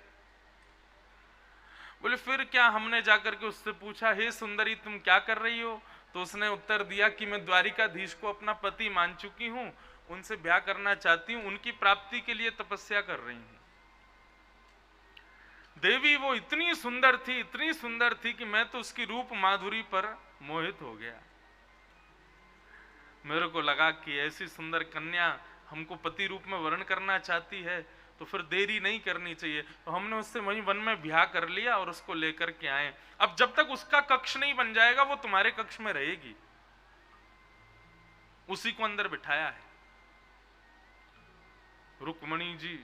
बोले फिर क्या, हमने जाकर के उससे पूछा, हे सुंदरी तुम क्या कर रही हो? तो उसने उत्तर दिया कि मैं द्वारिकाधीश को अपना पति मान चुकी हूं, उनसे ब्याह करना चाहती हूं, उनकी प्राप्ति के लिए तपस्या कर रही हूं। देवी वो इतनी सुंदर थी कि मैं तो उसकी रूप माधुरी पर मोहित हो गया। मेरे को लगा कि ऐसी सुंदर कन्या हमको पति रूप में वर्ण करना चाहती है तो फिर देरी नहीं करनी चाहिए। तो हमने उससे वहीं वन में ब्याह कर लिया और उसको लेकर के आए। अब जब तक उसका कक्ष नहीं बन जाएगा वो तुम्हारे कक्ष में रहेगी, उसी को अंदर बिठाया है। रुक्मणी जी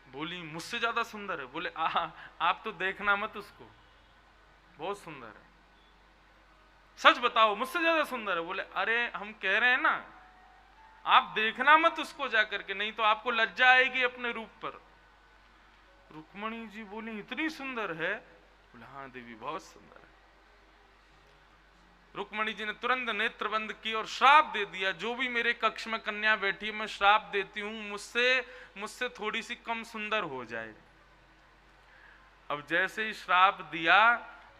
बोली, मुझसे ज्यादा सुंदर है? बोले आप तो देखना मत उसको, बहुत सुंदर है। सच बताओ मुझसे ज्यादा सुंदर है? बोले अरे हम कह रहे हैं ना, आप देखना मत उसको जाकर के, नहीं तो आपको लज्जा आएगी अपने रूप पर। रुक्मणी जी बोली, इतनी सुंदर है? बोले हाँ देवी बहुत सुंदर है। रुक्मणी जी ने तुरंत नेत्र बंद की और श्राप दे दिया, जो भी मेरे कक्ष में कन्या बैठी है मैं श्राप देती हूं मुझसे थोड़ी सी कम सुंदर हो जाए। अब जैसे ही श्राप दिया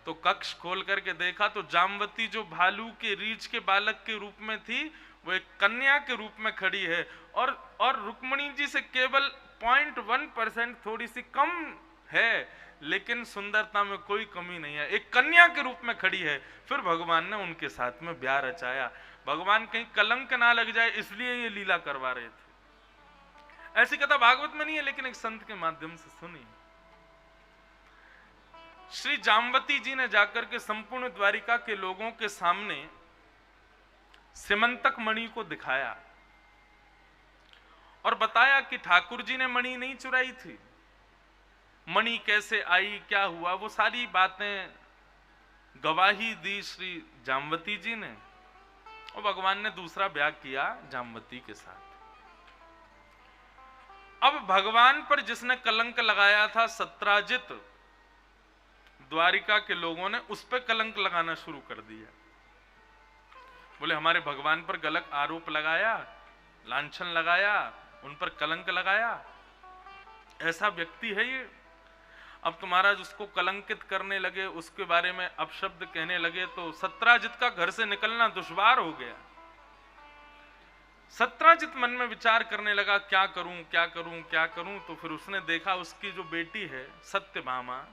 तो कक्ष खोल करके देखा तो जामवती जो भालू के रीछ के बालक के रूप में थी वो एक कन्या के रूप में खड़ी है और रुक्मणी जी से केवल 0.1% थोड़ी सी कम है, लेकिन सुंदरता में कोई कमी नहीं है, एक कन्या के रूप में खड़ी है। फिर भगवान ने उनके साथ में ब्याह रचाया। भगवान कहीं कलंक ना लग जाए इसलिए ये लीला करवा रहे थे। ऐसी कथा भागवत में नहीं है लेकिन एक संत के माध्यम से सुनी। श्री जामवती जी ने जाकर के संपूर्ण द्वारिका के लोगों के सामने सिमंतक मणि को दिखाया और बताया कि ठाकुर जी ने मणि नहीं चुराई थी, मणि कैसे आई, क्या हुआ, वो सारी बातें गवाही दी श्री जामवती जी ने। और भगवान ने दूसरा ब्याह किया जामवती के साथ। अब भगवान पर जिसने कलंक लगाया था सत्राजित, द्वारिका के लोगों ने उस पर कलंक लगाना शुरू कर दिया। बोले हमारे भगवान पर गलत आरोप लगाया, लांछन लगाया, उन पर कलंक लगाया, ऐसा व्यक्ति है ये। अब तुम्हारा जिसको कलंकित करने लगे, उसके बारे में अपशब्द कहने लगे तो सत्राजित का घर से निकलना दुश्वार हो गया। सत्राजित मन में विचार करने लगा, क्या करूं क्या करूं क्या करूं। तो फिर उसने देखा उसकी जो बेटी है सत्यभामा,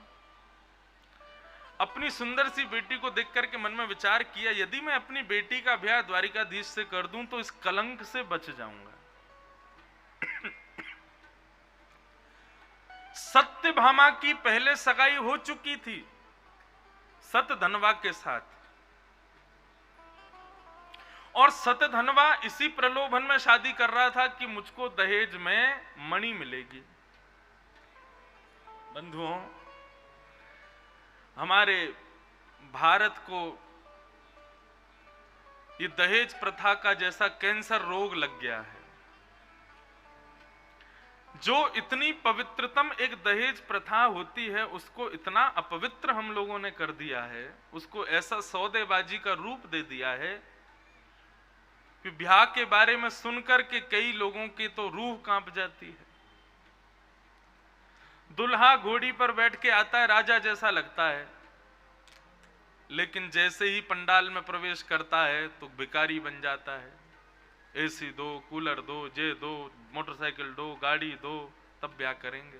अपनी सुंदर सी बेटी को देख करके मन में विचार किया, यदि मैं अपनी बेटी का ब्याह द्वारिकाधीश से कर दूं तो इस कलंक से बच जाऊंगा। सत्यभामा की पहले सगाई हो चुकी थी सतधनवा के साथ, और सतधनवा इसी प्रलोभन में शादी कर रहा था कि मुझको दहेज में मणि मिलेगी। बंधुओं, हमारे भारत को ये दहेज प्रथा का जैसा कैंसर रोग लग गया है। जो इतनी पवित्रतम एक दहेज प्रथा होती है उसको इतना अपवित्र हम लोगों ने कर दिया है, उसको ऐसा सौदेबाजी का रूप दे दिया है कि ब्याह के बारे में सुनकर के कई लोगों की तो रूह कांप जाती है। दुल्हा घोड़ी पर बैठ के आता है, राजा जैसा लगता है, लेकिन जैसे ही पंडाल में प्रवेश करता है तो भिखारी बन जाता है। एसी दो, कूलर दो, ये दो, मोटरसाइकिल दो, गाड़ी दो, तब ब्याह करेंगे।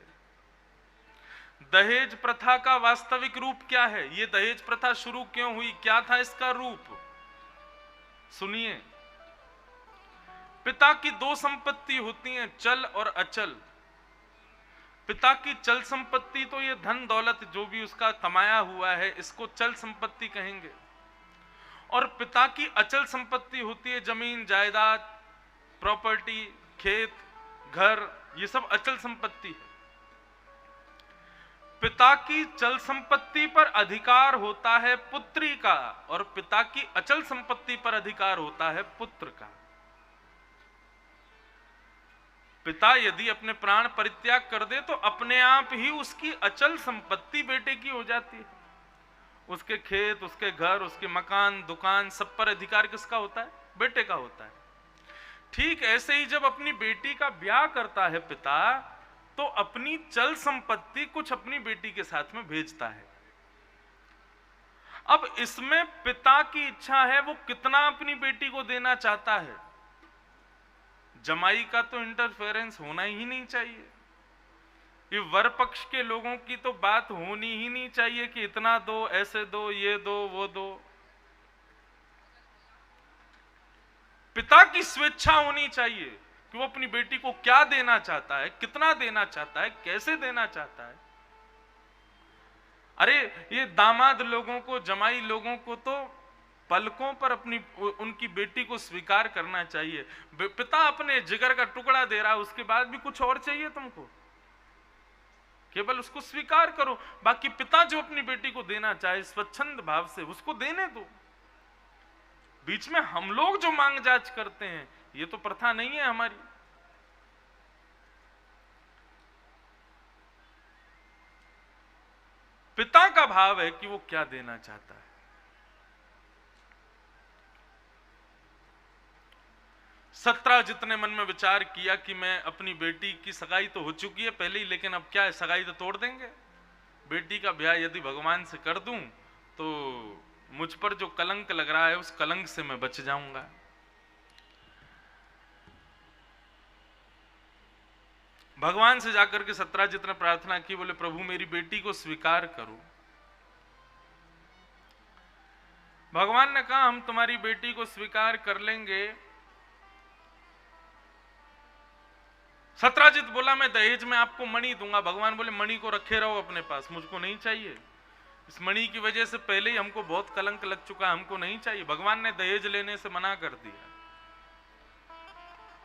दहेज प्रथा का वास्तविक रूप क्या है? ये दहेज प्रथा शुरू क्यों हुई? क्या था इसका रूप? सुनिए, पिता की दो संपत्ति होती हैं, चल और अचल। पिता की चल संपत्ति तो ये धन दौलत जो भी उसका कमाया हुआ है, इसको चल संपत्ति कहेंगे। और पिता की अचल संपत्ति होती है जमीन जायदाद, प्रॉपर्टी, खेत, घर, ये सब अचल संपत्ति है। पिता की चल संपत्ति पर अधिकार होता है पुत्री का, और पिता की अचल संपत्ति पर अधिकार होता है पुत्र का। पिता यदि अपने प्राण परित्याग कर दे तो अपने आप ही उसकी अचल संपत्ति बेटे की हो जाती है। उसके खेत, उसके घर, उसके मकान, दुकान, सब पर अधिकार किसका होता है? बेटे का होता है। ठीक ऐसे ही जब अपनी बेटी का ब्याह करता है पिता, तो अपनी चल संपत्ति कुछ अपनी बेटी के साथ में भेजता है। अब इसमें पिता की इच्छा है, वो कितना अपनी बेटी को देना चाहता है। जमाई का तो इंटरफेरेंस होना ही नहीं चाहिए। ये वर पक्ष के लोगों की तो बात होनी ही नहीं चाहिए कि इतना दो, ऐसे दो, ये दो, वो दो। पिता की स्वेच्छा होनी चाहिए कि वो अपनी बेटी को क्या देना चाहता है, कितना देना चाहता है, कैसे देना चाहता है। अरे ये दामाद लोगों को, जमाई लोगों को तो पलकों पर अपनी उनकी बेटी को स्वीकार करना चाहिए। पिता अपने जिगर का टुकड़ा दे रहा है, उसके बाद भी कुछ और चाहिए तुमको? केवल उसको स्वीकार करो। बाकी पिता जो अपनी बेटी को देना चाहे स्वच्छंद भाव से उसको देने दो। बीच में हम लोग जो मांग जांच करते हैं, ये तो प्रथा नहीं है हमारी। पिता का भाव है कि वो क्या देना चाहता है। सत्राजित ने मन में विचार किया कि मैं अपनी बेटी की सगाई तो हो चुकी है पहले ही, लेकिन अब क्या है, सगाई तो तोड़ देंगे। बेटी का ब्याह यदि भगवान से कर दूं तो मुझ पर जो कलंक लग रहा है उस कलंक से मैं बच जाऊंगा। भगवान से जाकर के सत्राजित ने प्रार्थना की, बोले प्रभु मेरी बेटी को स्वीकार करो। भगवान ने कहा हम तुम्हारी बेटी को स्वीकार कर लेंगे। सत्राजित बोला मैं दहेज में आपको मणि दूंगा। भगवान बोले मणि को रखे रहो अपने पास, मुझको नहीं चाहिए। इस मणि की वजह से पहले ही हमको बहुत कलंक लग चुका, हमको नहीं चाहिए। भगवान ने दहेज लेने से मना कर दिया।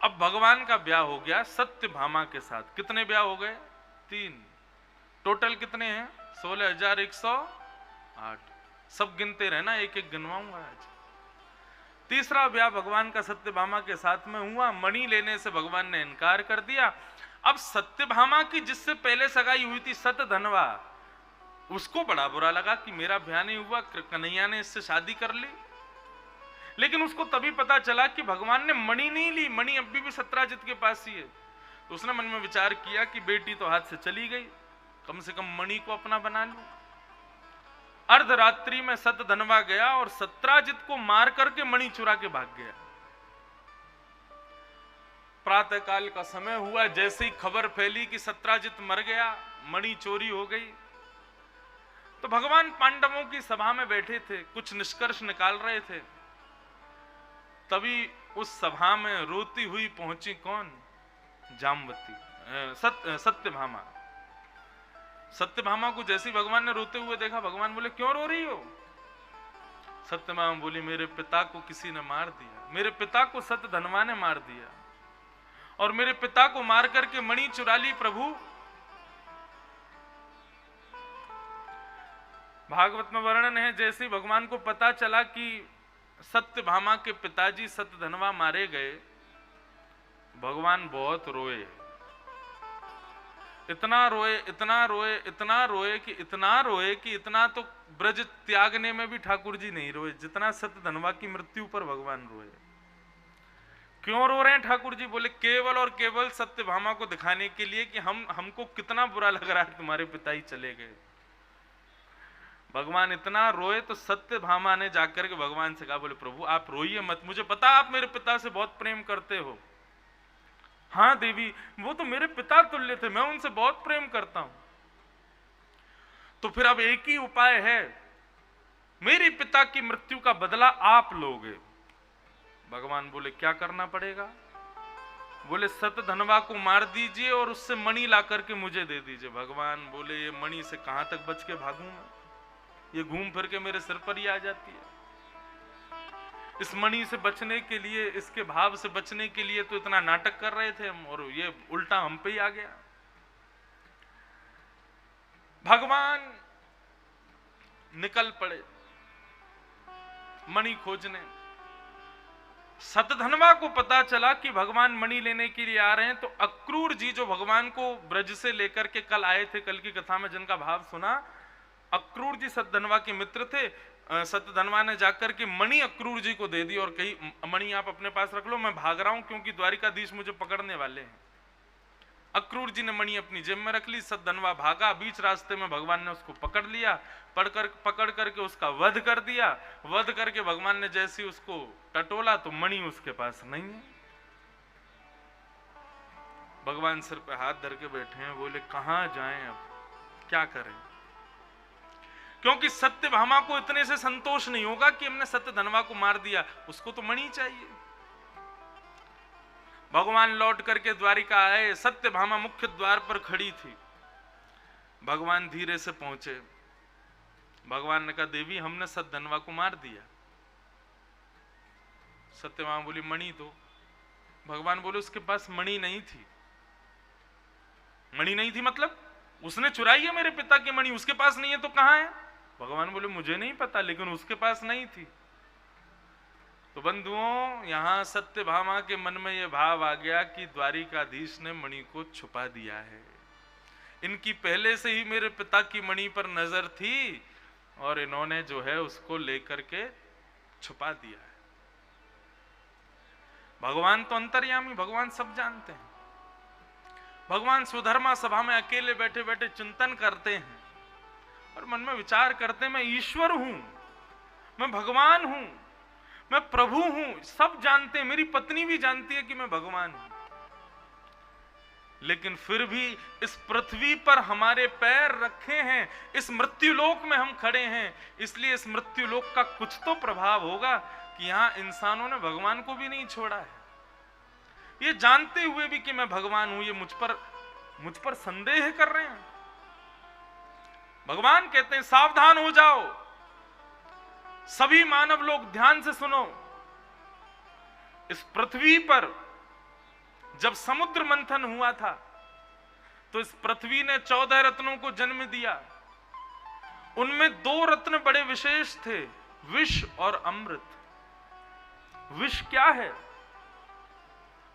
अब भगवान का ब्याह हो गया सत्यभामा के साथ। कितने ब्याह हो गए? 3। टोटल कितने हैं? 16,108। सब गिनते रहना, एक एक गिनवाऊंगा आज। तीसरा ब्याह भगवान का सत्यभामा के साथ में हुआ। मणि लेने से भगवान ने इनकार कर दिया। अब सत्यभामा की जिससे पहले सगाई हुई थी सतधनवा, उसको बड़ा बुरा लगा कि मेरा ब्याह नहीं हुआ, कन्हैया ने इससे शादी कर ली। लेकिन उसको तभी पता चला कि भगवान ने मणि नहीं ली, मणि अभी भी सत्राजित के पास ही है। तो उसने मन में विचार किया कि बेटी तो हाथ से चली गई, कम से कम मणि को अपना बना लूं। अर्धरात्रि में सतधनवा गया और सत्राजित को मार करके मणि चुरा के भाग गया। प्रातः काल का समय हुआ, जैसे ही खबर फैली कि सत्राजित मर गया, मणि चोरी हो गई, तो भगवान पांडवों की सभा में बैठे थे, कुछ निष्कर्ष निकाल रहे थे। तभी उस सभा में रोती हुई पहुंची कौन? जामवती, सत्यभामा। सत्यभामा को जैसे भगवान ने रोते हुए देखा, भगवान बोले क्यों रो रही हो? सत्यभामा बोली मेरे पिता को किसी ने मार दिया, मेरे पिता को सतधनवा ने मार दिया, और मेरे पिता को मार करके मणि चुरा ली। प्रभु भागवत में वर्णन है, जैसे भगवान को पता चला कि सत्यभामा के पिताजी सतधनवा मारे गए, भगवान बहुत रोए। इतना रोए, इतना रोए, इतना रोए कि इतना रोए कि इतना तो ब्रज त्यागने में भी ठाकुर जी नहीं रोए जितना सत्यधनवा की मृत्यु पर भगवान रोए। क्यों रो रहे हैं ठाकुर जी? बोले केवल और केवल सत्यभामा को दिखाने के लिए कि हमको कितना बुरा लग रहा है तुम्हारे पिता ही चले गए। भगवान इतना रोए तो सत्यभामा ने जाकर के भगवान से कहा, बोले प्रभु आप रोइए मत, मुझे पता आप मेरे पिता से बहुत प्रेम करते हो। हाँ देवी, वो तो मेरे पिता तुल्य थे, मैं उनसे बहुत प्रेम करता हूं। तो फिर अब एक ही उपाय है, मेरे पिता की मृत्यु का बदला आप लोगे। भगवान बोले क्या करना पड़ेगा? बोले सत्यधनवा को मार दीजिए और उससे मणि ला करके मुझे दे दीजिए। भगवान बोले ये मणि से कहां तक बच के भागूं मैं? ये घूम फिर के मेरे सिर पर ही आ जाती है। इस मणि से बचने के लिए, इसके भाव से बचने के लिए तो इतना नाटक कर रहे थे हम, और ये उल्टा हम पे ही आ गया। भगवान निकल पड़े मणि खोजने। सत्यधनवा को पता चला कि भगवान मणि लेने के लिए आ रहे हैं, तो अक्रूर जी जो भगवान को ब्रज से लेकर के कल आए थे, कल की कथा में जिनका भाव सुना, अक्रूर जी सत्यधनवा के मित्र थे। सत्यधनवा ने जाकर के मणि अक्रूर जी को दे दी और कही मणि आप अपने पास रख लो, मैं भाग रहा हूं क्योंकि द्वारिकाधीश मुझे पकड़ने वाले हैं। अक्रूर जी ने मणि अपनी जेब में रख ली, सत्यधनवा भागा, बीच रास्ते में भगवान ने उसको पकड़ लिया, पकड़ करके उसका वध कर दिया। वध करके भगवान ने जैसे उसको टटोला तो मणि उसके पास नहीं है। भगवान सिर पे हाथ धर के बैठे हैं, बोले कहां जाएं अब, क्या करें? क्योंकि सत्यभामा को इतने से संतोष नहीं होगा कि हमने सत्यधनवा को मार दिया, उसको तो मणि चाहिए। भगवान लौट करके द्वारिका आए, सत्यभामा मुख्य द्वार पर खड़ी थी। भगवान धीरे से पहुंचे। भगवान ने कहा देवी हमने सत्यधनवा को मार दिया। सत्यभामा बोली मणि दो। भगवान बोले उसके पास मणि नहीं थी। मणि नहीं थी मतलब उसने चुराई है मेरे पिता की मणि, उसके पास नहीं है तो कहां है? भगवान बोले मुझे नहीं पता, लेकिन उसके पास नहीं थी। तो बंधुओं, यहां सत्यभामा के मन में यह भाव आ गया कि द्वारिकाधीश ने मणि को छुपा दिया है। इनकी पहले से ही मेरे पिता की मणि पर नजर थी और इन्होंने जो है उसको लेकर के छुपा दिया है। भगवान तो अंतर्यामी, भगवान सब जानते हैं। भगवान स्वधर्मा सभा में अकेले बैठे बैठे चिंतन करते हैं और मन में विचार करते हैं मैं ईश्वर हूं, मैं भगवान हूं, मैं प्रभु हूं। सब जानते हैं, मेरी पत्नी भी जानती है कि मैं भगवान हूं, लेकिन फिर भी इस पृथ्वी पर हमारे पैर रखे हैं, इस मृत्युलोक में हम खड़े हैं, इसलिए इस मृत्युलोक का कुछ तो प्रभाव होगा कि यहां इंसानों ने भगवान को भी नहीं छोड़ा है। ये जानते हुए भी कि मैं भगवान हूं, ये मुझ पर संदेह कर रहे हैं। भगवान कहते हैं सावधान हो जाओ, सभी मानव लोग ध्यान से सुनो। इस पृथ्वी पर जब समुद्र मंथन हुआ था तो इस पृथ्वी ने 14 रत्नों को जन्म दिया। उनमें 2 रत्न बड़े विशेष थे, विष और अमृत। विष क्या है?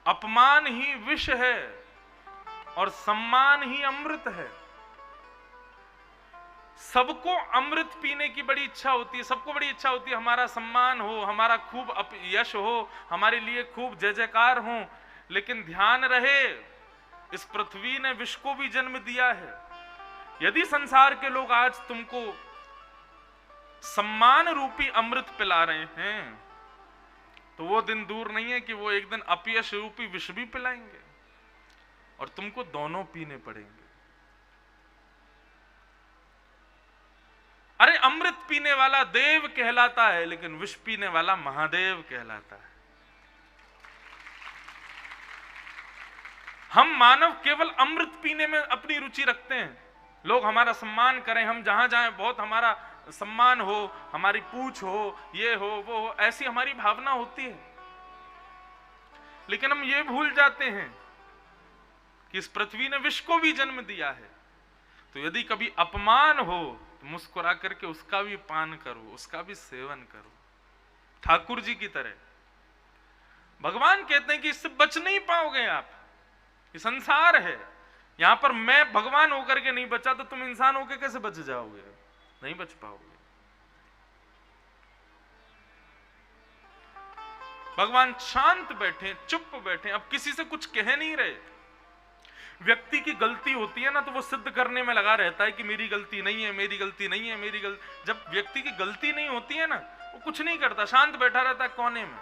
अपमान ही विष है और सम्मान ही अमृत है। सबको अमृत पीने की बड़ी इच्छा होती है, सबको बड़ी इच्छा होती है हमारा सम्मान हो, हमारा खूब यश हो, हमारे लिए खूब जय जयकार हो। लेकिन ध्यान रहे इस पृथ्वी ने विष को भी जन्म दिया है। यदि संसार के लोग आज तुमको सम्मान रूपी अमृत पिला रहे हैं तो वो दिन दूर नहीं है कि वो एक दिन अपयश रूपी विष भी पिलाएंगे और तुमको दोनों पीने पड़ेंगे। अरे अमृत पीने वाला देव कहलाता है, लेकिन विष पीने वाला महादेव कहलाता है। हम मानव केवल अमृत पीने में अपनी रुचि रखते हैं, लोग हमारा सम्मान करें, हम जहां जाएं बहुत हमारा सम्मान हो, हमारी पूछ हो, ये हो वो हो, ऐसी हमारी भावना होती है। लेकिन हम ये भूल जाते हैं कि इस पृथ्वी ने विष को भी जन्म दिया है। तो यदि कभी अपमान हो तो मुस्कुरा करके उसका भी पान करो, उसका भी सेवन करो, ठाकुर जी की तरह। भगवान कहते हैं कि इससे बच नहीं पाओगे आप, ये संसार है, यहां पर मैं भगवान होकर के नहीं बचा तो तुम इंसान होकर कैसे बच जाओगे? नहीं बच पाओगे। भगवान शांत बैठे, चुप बैठे, अब किसी से कुछ कह नहीं रहे। व्यक्ति की गलती होती है ना तो वो सिद्ध करने में लगा रहता है कि मेरी गलती नहीं है, मेरी गलती नहीं है, मेरी गलती। जब व्यक्ति की गलती नहीं होती है ना, वो कुछ नहीं करता, शांत बैठा रहता है कोने में।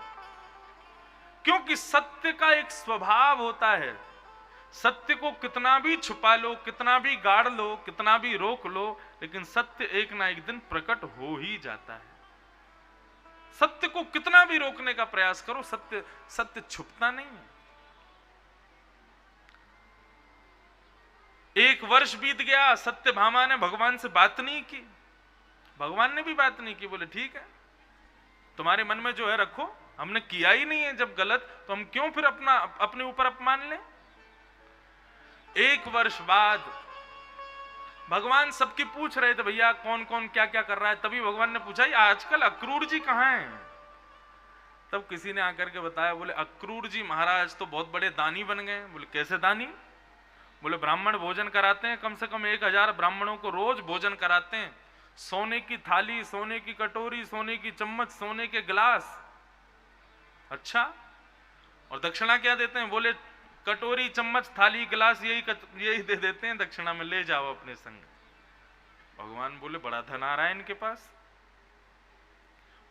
क्योंकि सत्य का एक स्वभाव होता है, सत्य को कितना भी छुपा लो, कितना भी गाड़ लो, कितना भी रोक लो, लेकिन सत्य एक ना एक दिन प्रकट हो ही जाता है। सत्य को कितना भी रोकने का प्रयास करो, सत्य छुपता नहीं है। 1 वर्ष बीत गया, सत्यभामा ने भगवान से बात नहीं की, भगवान ने भी बात नहीं की। बोले ठीक है, तुम्हारे मन में जो है रखो, हमने किया ही नहीं है जब गलत, तो हम क्यों फिर अपने ऊपर अपमान लें। 1 वर्ष बाद भगवान सबकी पूछ रहे थे, भैया कौन कौन क्या क्या कर रहा है। तभी भगवान ने पूछा, आजकल अक्रूर जी कहां हैं? तब किसी ने आकर के बताया, बोले अक्रूर जी महाराज तो बहुत बड़े दानी बन गए। बोले कैसे दानी? बोले ब्राह्मण भोजन कराते हैं, कम से कम 1000 ब्राह्मणों को रोज भोजन कराते हैं। सोने की थाली, सोने की कटोरी, सोने की चम्मच, सोने के गिलास। अच्छा, और दक्षिणा क्या देते हैं? बोले कटोरी, चम्मच, थाली, गिलास यही दे देते हैं दक्षिणा में, ले जाओ अपने संग। भगवान बोले बड़ा धन आ रहा है इनके पास।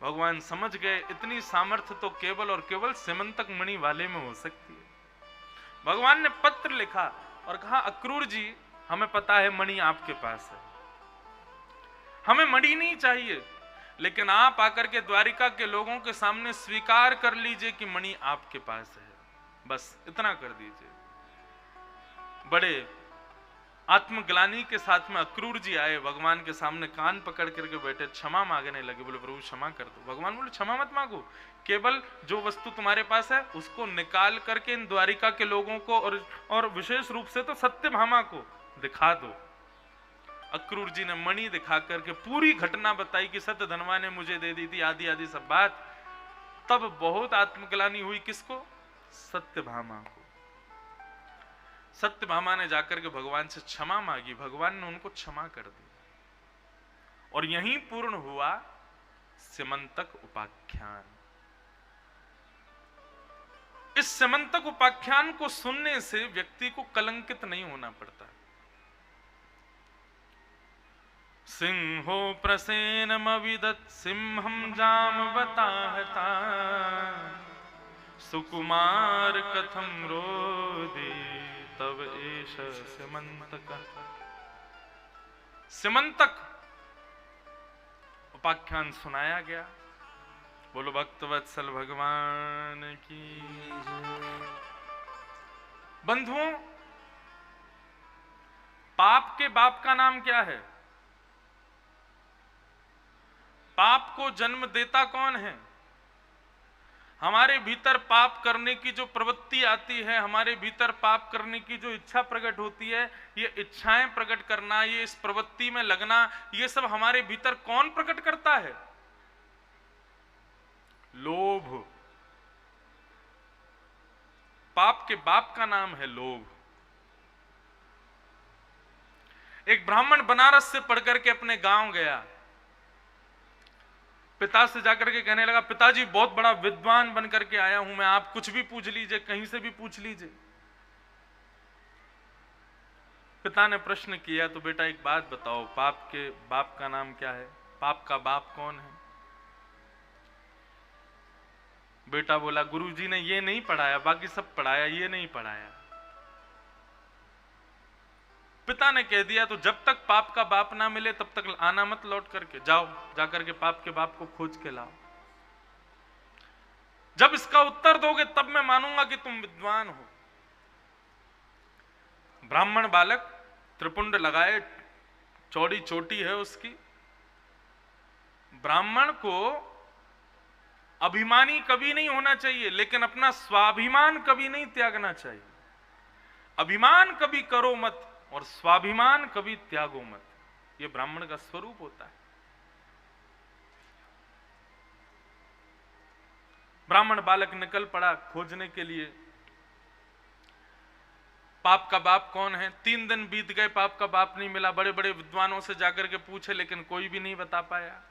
भगवान समझ गए इतनी सामर्थ्य तो केवल और केवल सिमंतक मणि वाले में हो सकती है। भगवान ने पत्र लिखा और कहा, अक्रूर जी हमें पता है मणि आपके पास है, हमें मणि नहीं चाहिए, लेकिन आप आकर के द्वारिका के लोगों के सामने स्वीकार कर लीजिए कि मणि आपके पास है, बस इतना कर दीजिए। बड़े आत्मग्लानि के साथ में अक्रूर जी आए, भगवान के सामने कान पकड़ करके बैठे, क्षमा मांगने लगे। बोले प्रभु क्षमा कर दो। भगवान बोले क्षमा मत मांगो, केवल जो वस्तु तुम्हारे पास है उसको निकाल करके इन द्वारिका के लोगों को और विशेष रूप से तो सत्यभामा को दिखा दो। अक्रूर जी ने मणि दिखा करके पूरी घटना बताई कि सत्य धनवा ने मुझे दे दी थी, आदि आदि सब बात। तब बहुत आत्मग्लानि हुई, किसको? सत्यभामा को। सत्यभामा ने जाकर के भगवान से क्षमा मांगी, भगवान ने उनको क्षमा कर दी। और यहीं पूर्ण हुआ सिमंतक उपाख्यान। इस सिमंतक उपाख्यान को सुनने से व्यक्ति को कलंकित नहीं होना पड़ता। सिंहो प्रसेनमविदत् सिंहं जामवताहता, सुकुमार कथम रोदे तब एष सिमंतक। सिमंतक उपाख्यान सुनाया गया। बोलो भक्तवत्सल भगवान की। बंधुओं, पाप के बाप का नाम क्या है? पाप को जन्म देता कौन है? हमारे भीतर पाप करने की जो प्रवृत्ति आती है, हमारे भीतर पाप करने की जो इच्छा प्रकट होती है, ये इच्छाएं प्रकट करना, ये इस प्रवृत्ति में लगना, ये सब हमारे भीतर कौन प्रकट करता है? लोभ। पाप के बाप का नाम है लोभ। एक ब्राह्मण बनारस से पढ़कर के अपने गांव गया, पिता से जाकर के कहने लगा, पिताजी बहुत बड़ा विद्वान बनकर के आया हूं मैं, आप कुछ भी पूछ लीजिए, कहीं से भी पूछ लीजिए। पिता ने प्रश्न किया, तो बेटा एक बात बताओ, पाप के बाप का नाम क्या है? पाप का बाप कौन है? बेटा बोला, गुरुजी ने ये नहीं पढ़ाया, बाकी सब पढ़ाया, ये नहीं पढ़ाया। पिता ने कह दिया, तो जब तक पाप का बाप ना मिले तब तक आना मत लौट करके, जाओ जाकर के पाप के बाप को खोज के लाओ। जब इसका उत्तर दोगे तब मैं मानूंगा कि तुम विद्वान हो। ब्राह्मण बालक त्रिपुंड लगाए, चौड़ी चोटी है उसकी। ब्राह्मण को अभिमानी कभी नहीं होना चाहिए, लेकिन अपना स्वाभिमान कभी नहीं त्यागना चाहिए। अभिमान कभी करो मत और स्वाभिमान कभी त्यागो मत, यह ब्राह्मण का स्वरूप होता है। ब्राह्मण बालक निकल पड़ा खोजने के लिए। पाप का बाप कौन है? 3 दिन बीत गए, पाप का बाप नहीं मिला। बड़े बड़े विद्वानों से जाकर के पूछे, लेकिन कोई भी नहीं बता पाया।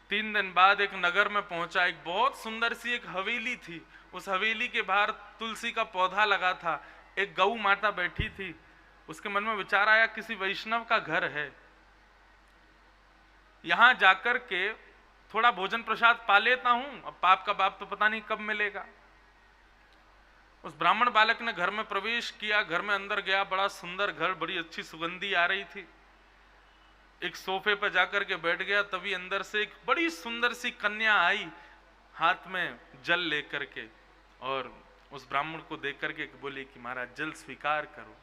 3 दिन बाद एक नगर में पहुंचा, एक बहुत सुंदर सी एक हवेली थी। उस हवेली के बाहर तुलसी का पौधा लगा था, एक गऊ माता बैठी थी। उसके मन में विचार आया, किसी वैष्णव का घर है, यहां जाकर के थोड़ा भोजन प्रसाद पा लेता हूं, अब पाप का बाप तो पता नहीं कब मिलेगा। उस ब्राह्मण बालक ने घर में प्रवेश किया, घर में अंदर गया, बड़ा सुंदर घर, बड़ी अच्छी सुगंधी आ रही थी। एक सोफे पर जाकर के बैठ गया, तभी अंदर से एक बड़ी सुंदर सी कन्या आई, हाथ में जल लेकर के, और उस ब्राह्मण को देख करके बोली कि महाराज जल स्वीकार करो।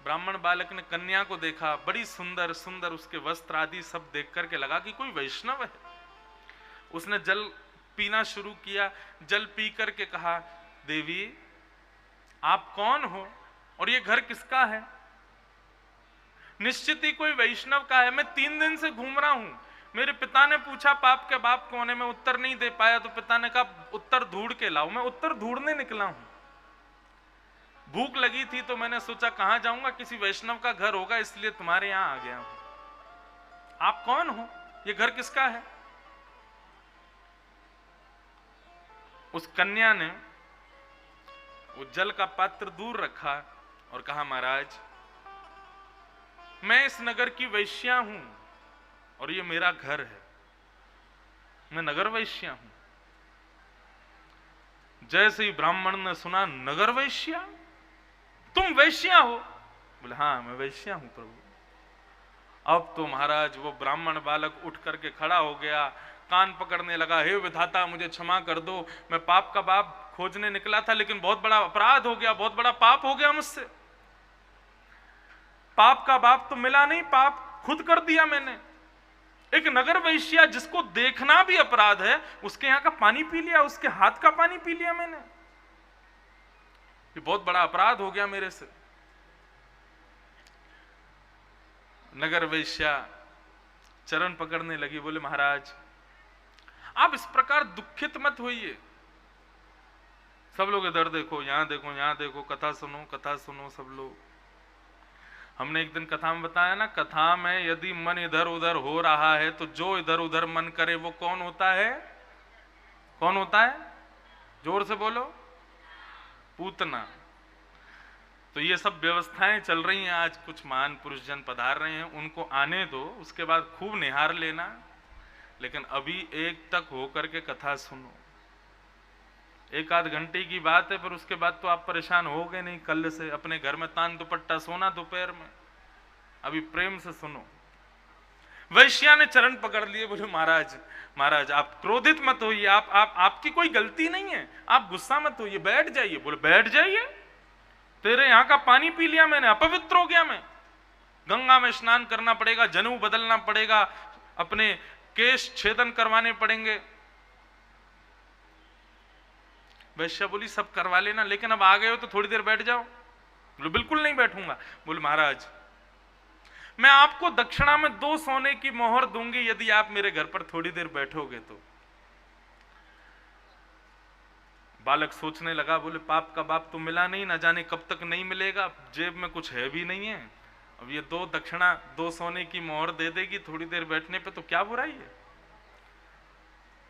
ब्राह्मण बालक ने कन्या को देखा, बड़ी सुंदर सुंदर, उसके वस्त्र आदि सब देख करके लगा कि कोई वैष्णव है। उसने जल पीना शुरू किया। जल पी करके कहा, देवी आप कौन हो और ये घर किसका है? निश्चित ही कोई वैष्णव का है। मैं 3 दिन से घूम रहा हूं। मेरे पिता ने पूछा पाप के बाप कौन है, मैं उत्तर नहीं दे पाया, तो पिता ने कहा उत्तर ढूंढ के लाओ। मैं उत्तर ढूंढने निकला हूं। भूख लगी थी तो मैंने सोचा कहां जाऊंगा, किसी वैष्णव का घर होगा, इसलिए तुम्हारे यहां आ गया हूं। आप कौन हो, ये घर किसका है? उस कन्या ने वो जल का पात्र दूर रखा और कहा, महाराज मैं इस नगर की वैश्या हूं और ये मेरा घर है, मैं नगर वैश्या हूं। जैसे ही ब्राह्मण ने सुना नगर वैश्या, तुम वैश्या हो? बोले हाँ मैं वैश्या हूं प्रभु। अब तो महाराज वो ब्राह्मण बालक उठ करके खड़ा हो गया, कान पकड़ने लगा, हे विधाता मुझे क्षमा कर दो, मैं पाप का बाप खोजने निकला था, लेकिन बहुत बड़ा अपराध हो गया, बहुत बड़ा पाप हो गया मुझसे। पाप का बाप तो मिला नहीं, पाप खुद कर दिया मैंने। एक नगर वैश्या जिसको देखना भी अपराध है, उसके यहां का पानी पी लिया, उसके हाथ का पानी पी लिया मैंने। ये बहुत बड़ा अपराध हो गया मेरे से। नगर वैश्या चरण पकड़ने लगी, बोले महाराज आप इस प्रकार दुखित मत होइए। सब लोग इधर देखो, यहां देखो, यहां देखो, कथा सुनो, कथा सुनो सब लोग। हमने एक दिन कथा में बताया ना, कथा में यदि मन इधर उधर हो रहा है तो जो इधर उधर मन करे वो कौन होता है? कौन होता है? जोर से बोलो। पूतना। तो ये सब व्यवस्थाएं चल रही हैं, आज कुछ महान पुरुष जन पधार रहे हैं, उनको आने दो, उसके बाद खूब निहार लेना, लेकिन अभी एक तक होकर के कथा सुनो। 1 आध घंटे की बात है, पर उसके बाद तो आप परेशान हो गए नहीं। कल से अपने घर में तान दुपट्टा सोना दोपहर में, अभी प्रेम से सुनो। वैश्या ने चरण पकड़ लिए, बोले महाराज महाराज आप क्रोधित मत होइए, आपकी कोई गलती नहीं है, आप गुस्सा मत होइए, बैठ जाइए। बोले बैठ जाइए? तेरे यहां का पानी पी लिया मैंने, अपवित्र हो गया मैं, गंगा में स्नान करना पड़ेगा, जनेऊ बदलना पड़ेगा, अपने केश छेदन करवाने पड़ेंगे। वैश्या बोली सब करवा लेना, लेकिन अब आ गए हो तो थोड़ी देर बैठ जाओ। बोले बिल्कुल नहीं बैठूंगा। बोले महाराज मैं आपको दक्षिणा में 2 सोने की मोहर दूंगी यदि आप मेरे घर पर थोड़ी देर बैठोगे तो। बालक सोचने लगा, बोले पाप का बाप तो मिला नहीं, ना जाने कब तक नहीं मिलेगा, जेब में कुछ है भी नहीं है, अब ये 2 दक्षिणा 2 सोने की मोहर दे देगी थोड़ी देर बैठने पे तो क्या बुराई है।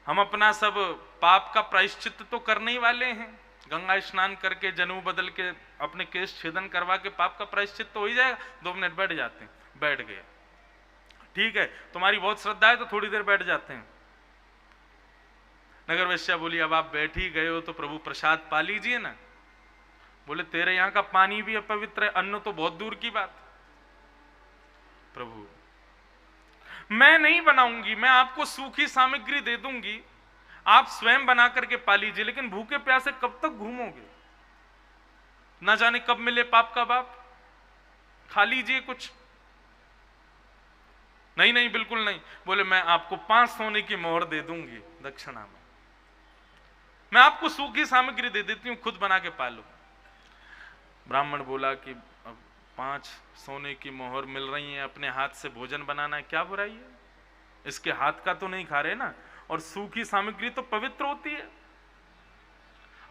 हम अपना सब पाप का प्रायश्चित तो करने ही वाले हैं, गंगा स्नान करके जनेऊ बदल के अपने केश छेदन करवा के पाप का प्रायश्चित तो हो ही जाएगा। 2 मिनट बैठ जाते हैं। बैठ गए, ठीक है तुम्हारी बहुत श्रद्धा है तो थोड़ी देर बैठ जाते हैं। नगर वैश्या बोली अब आप बैठ ही गए हो तो प्रभु प्रसाद पा लीजिए ना। बोले तेरे यहां का पानी भी अपवित्र है, अन्न तो बहुत दूर की बात। प्रभु मैं नहीं बनाऊंगी, मैं आपको सूखी सामग्री दे दूंगी, आप स्वयं बना करके पा लीजिए, लेकिन भूखे प्यासे कब तक घूमोगे, ना जाने कब मिले पाप का बाप, खा लीजिए कुछ। नहीं नहीं बिल्कुल नहीं। बोले मैं आपको 5 सोने की मोहर दे दूंगी दक्षिणा में, मैं आपको सूखी सामग्री दे देती हूं, खुद बना के पालो। ब्राह्मण बोला कि अब 5 सोने की मोहर मिल रही है, अपने हाथ से भोजन बनाना है, क्या बुराई है, इसके हाथ का तो नहीं खा रहे ना, और सूखी सामग्री तो पवित्र होती है।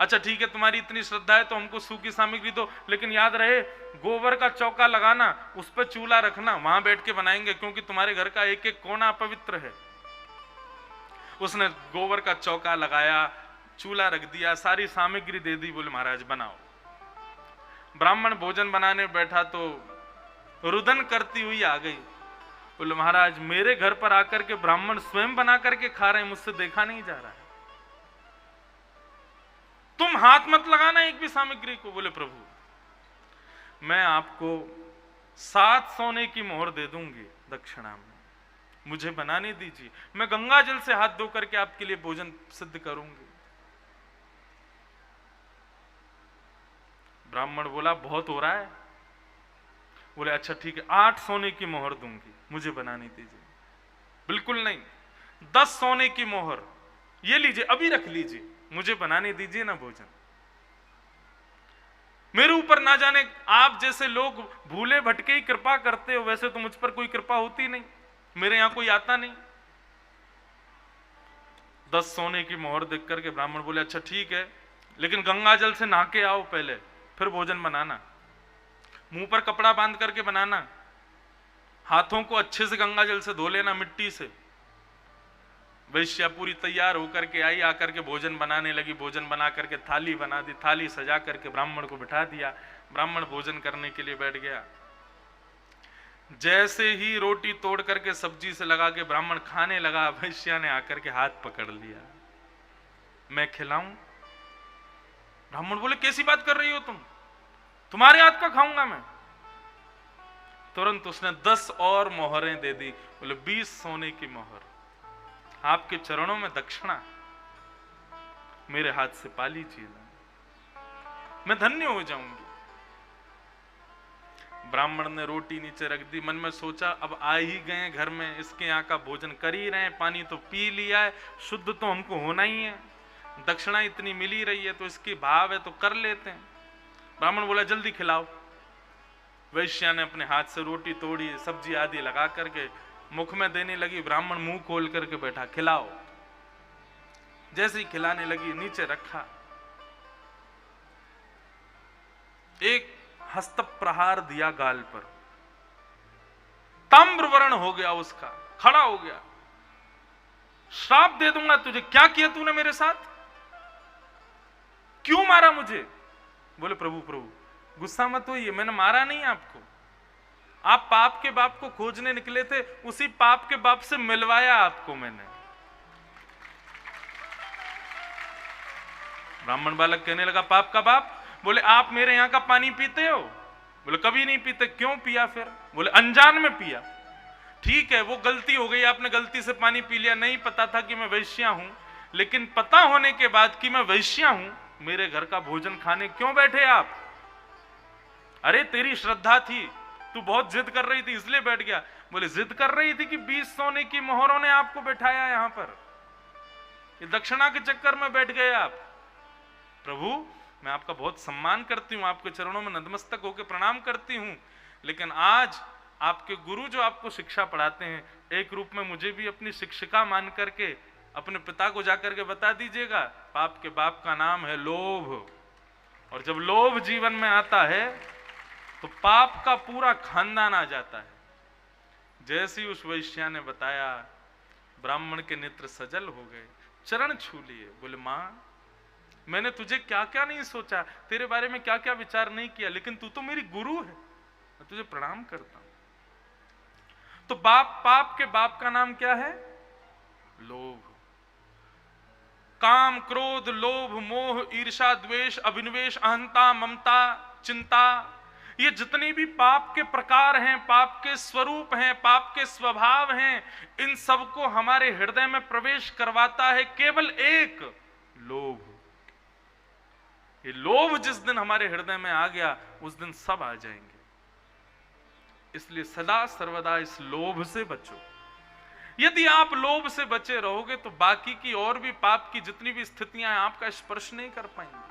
अच्छा ठीक है, तुम्हारी इतनी श्रद्धा है तो हमको सूखी सामग्री दो, लेकिन याद रहे गोबर का चौका लगाना, उस पर चूल्हा रखना, वहां बैठ के बनाएंगे, क्योंकि तुम्हारे घर का एक एक कोना अपवित्र है। उसने गोबर का चौका लगाया, चूल्हा रख दिया, सारी सामग्री दे दी, बोले महाराज बनाओ। ब्राह्मण भोजन बनाने बैठा तो रुदन करती हुई आ गई, बोले महाराज मेरे घर पर आकर के ब्राह्मण स्वयं बना करके खा रहे हैं, मुझसे देखा नहीं जा रहा है, तुम हाथ मत लगाना एक भी सामग्री को। बोले प्रभु मैं आपको 7 सोने की मोहर दे दूंगी दक्षिणा में, मुझे बनाने दीजिए, मैं गंगा जल से हाथ धो करके आपके लिए भोजन सिद्ध करूंगी। ब्राह्मण बोला बहुत हो रहा है। बोले अच्छा ठीक है, 8 सोने की मोहर दूंगी, मुझे बनाने दीजिए। बिल्कुल नहीं, 10 सोने की मोहर ये लीजिए, अभी रख लीजिए, मुझे बनाने दीजिए ना भोजन। मेरे ऊपर ना जाने आप जैसे लोग भूले भटके ही कृपा करते हो, वैसे तो मुझ पर कोई कृपा होती नहीं, मेरे यहां कोई आता नहीं। 10 सोने की मोहर देख करके ब्राह्मण बोले अच्छा ठीक है, लेकिन गंगा जल से नहा के आओ पहले, फिर भोजन बनाना, मुंह पर कपड़ा बांध करके बनाना, हाथों को अच्छे से गंगा जल से धो लेना मिट्टी से। वैश्या पूरी तैयार होकर के आई, आकर के भोजन बनाने लगी, भोजन बना करके थाली बना दी, थाली सजा करके ब्राह्मण को बिठा दिया, ब्राह्मण भोजन करने के लिए बैठ गया। जैसे ही रोटी तोड़ करके सब्जी से लगा के ब्राह्मण खाने लगा, वैश्या ने आकर के हाथ पकड़ लिया, मैं खिलाऊं? ब्राह्मण बोले कैसी बात कर रही हो तुम, तुम्हारे हाथ का खाऊंगा मैं। तुरंत उसने 10 और मोहरें दे दी, बोले 20 सोने की मोहर, आपके चरणों में दक्षिणा, मेरे हाथ से पा लीजिए ना, मैं धन्य हो जाऊंगी। ब्राह्मण ने रोटी नीचे रख दी, मन में सोचा अब आ ही गए घर में, इसके यहाँ का भोजन कर ही रहे हैं, पानी तो पी लिया है, शुद्ध तो हमको होना ही है, दक्षिणा इतनी मिल ही रही है तो इसकी भाव है तो कर लेते हैं। ब्राह्मण बोला जल्दी खिलाओ। वैश्या ने अपने हाथ से रोटी तोड़ी, सब्जी आदि लगा करके मुख में देने लगी, ब्राह्मण मुंह खोल करके बैठा, खिलाओ। जैसे ही खिलाने लगी, नीचे रखा, एक हस्त प्रहार दिया गाल पर, ताम्र वर्ण हो गया उसका, खड़ा हो गया, श्राप दे दूंगा तुझे, क्या किया तूने मेरे साथ, क्यों मारा मुझे? बोले प्रभु प्रभु गुस्सा मत होइए, मैंने मारा नहीं आपको, आप पाप के बाप को खोजने निकले थे, उसी पाप के बाप से मिलवाया आपको मैंने। ब्राह्मण बालक कहने लगा पाप का बाप? बोले आप मेरे यहां का पानी पीते हो? बोले कभी नहीं पीते। क्यों पिया फिर? बोले अनजान में पिया। ठीक है वो गलती हो गई, आपने गलती से पानी पी लिया, नहीं पता था कि मैं वैश्या हूं, लेकिन पता होने के बाद कि मैं वैश्या हूं, मेरे घर का भोजन खाने क्यों बैठे आप? अरे तेरी श्रद्धा थी, तू बहुत जिद कर रही थी इसलिए बैठ गया। बोले जिद कर रही थी कि 20 सोने की मोहरों ने आपको बैठाया यहां पर, ये दक्षिणा के चक्कर में बैठ गए आप। प्रभु मैं आपका बहुत सम्मान करती हूं, आपके चरणों में नतमस्तक होकर प्रणाम करती हूं, लेकिन आज आपके गुरु जो आपको शिक्षा पढ़ाते हैं, एक रूप में मुझे भी अपनी शिक्षिका मान करके अपने पिता को जाकर के बता दीजिएगा, पाप के बाप का नाम है लोभ, और जब लोभ जीवन में आता है तो पाप का पूरा खानदान आ जाता है। जैसे ही उस वैश्या ने बताया, ब्राह्मण के नेत्र सजल हो गए, चरण छू लिए। बोले मां मैंने तुझे क्या क्या नहीं सोचा, तेरे बारे में क्या क्या विचार नहीं किया, लेकिन तू तो मेरी गुरु है, मैं तुझे प्रणाम करता हूं। तो पाप के बाप का नाम क्या है? लोभ। काम क्रोध लोभ मोह ईर्षा द्वेष अभिनिवेश अहंता ममता चिंता, ये जितने भी पाप के प्रकार हैं, पाप के स्वरूप हैं, पाप के स्वभाव हैं, इन सबको हमारे हृदय में प्रवेश करवाता है केवल एक लोभ। ये लोभ जिस दिन हमारे हृदय में आ गया, उस दिन सब आ जाएंगे। इसलिए सदा सर्वदा इस लोभ से बचो। यदि आप लोभ से बचे रहोगे तो बाकी की और भी पाप की जितनी भी स्थितियां हैं आपका स्पर्श नहीं कर पाएंगे।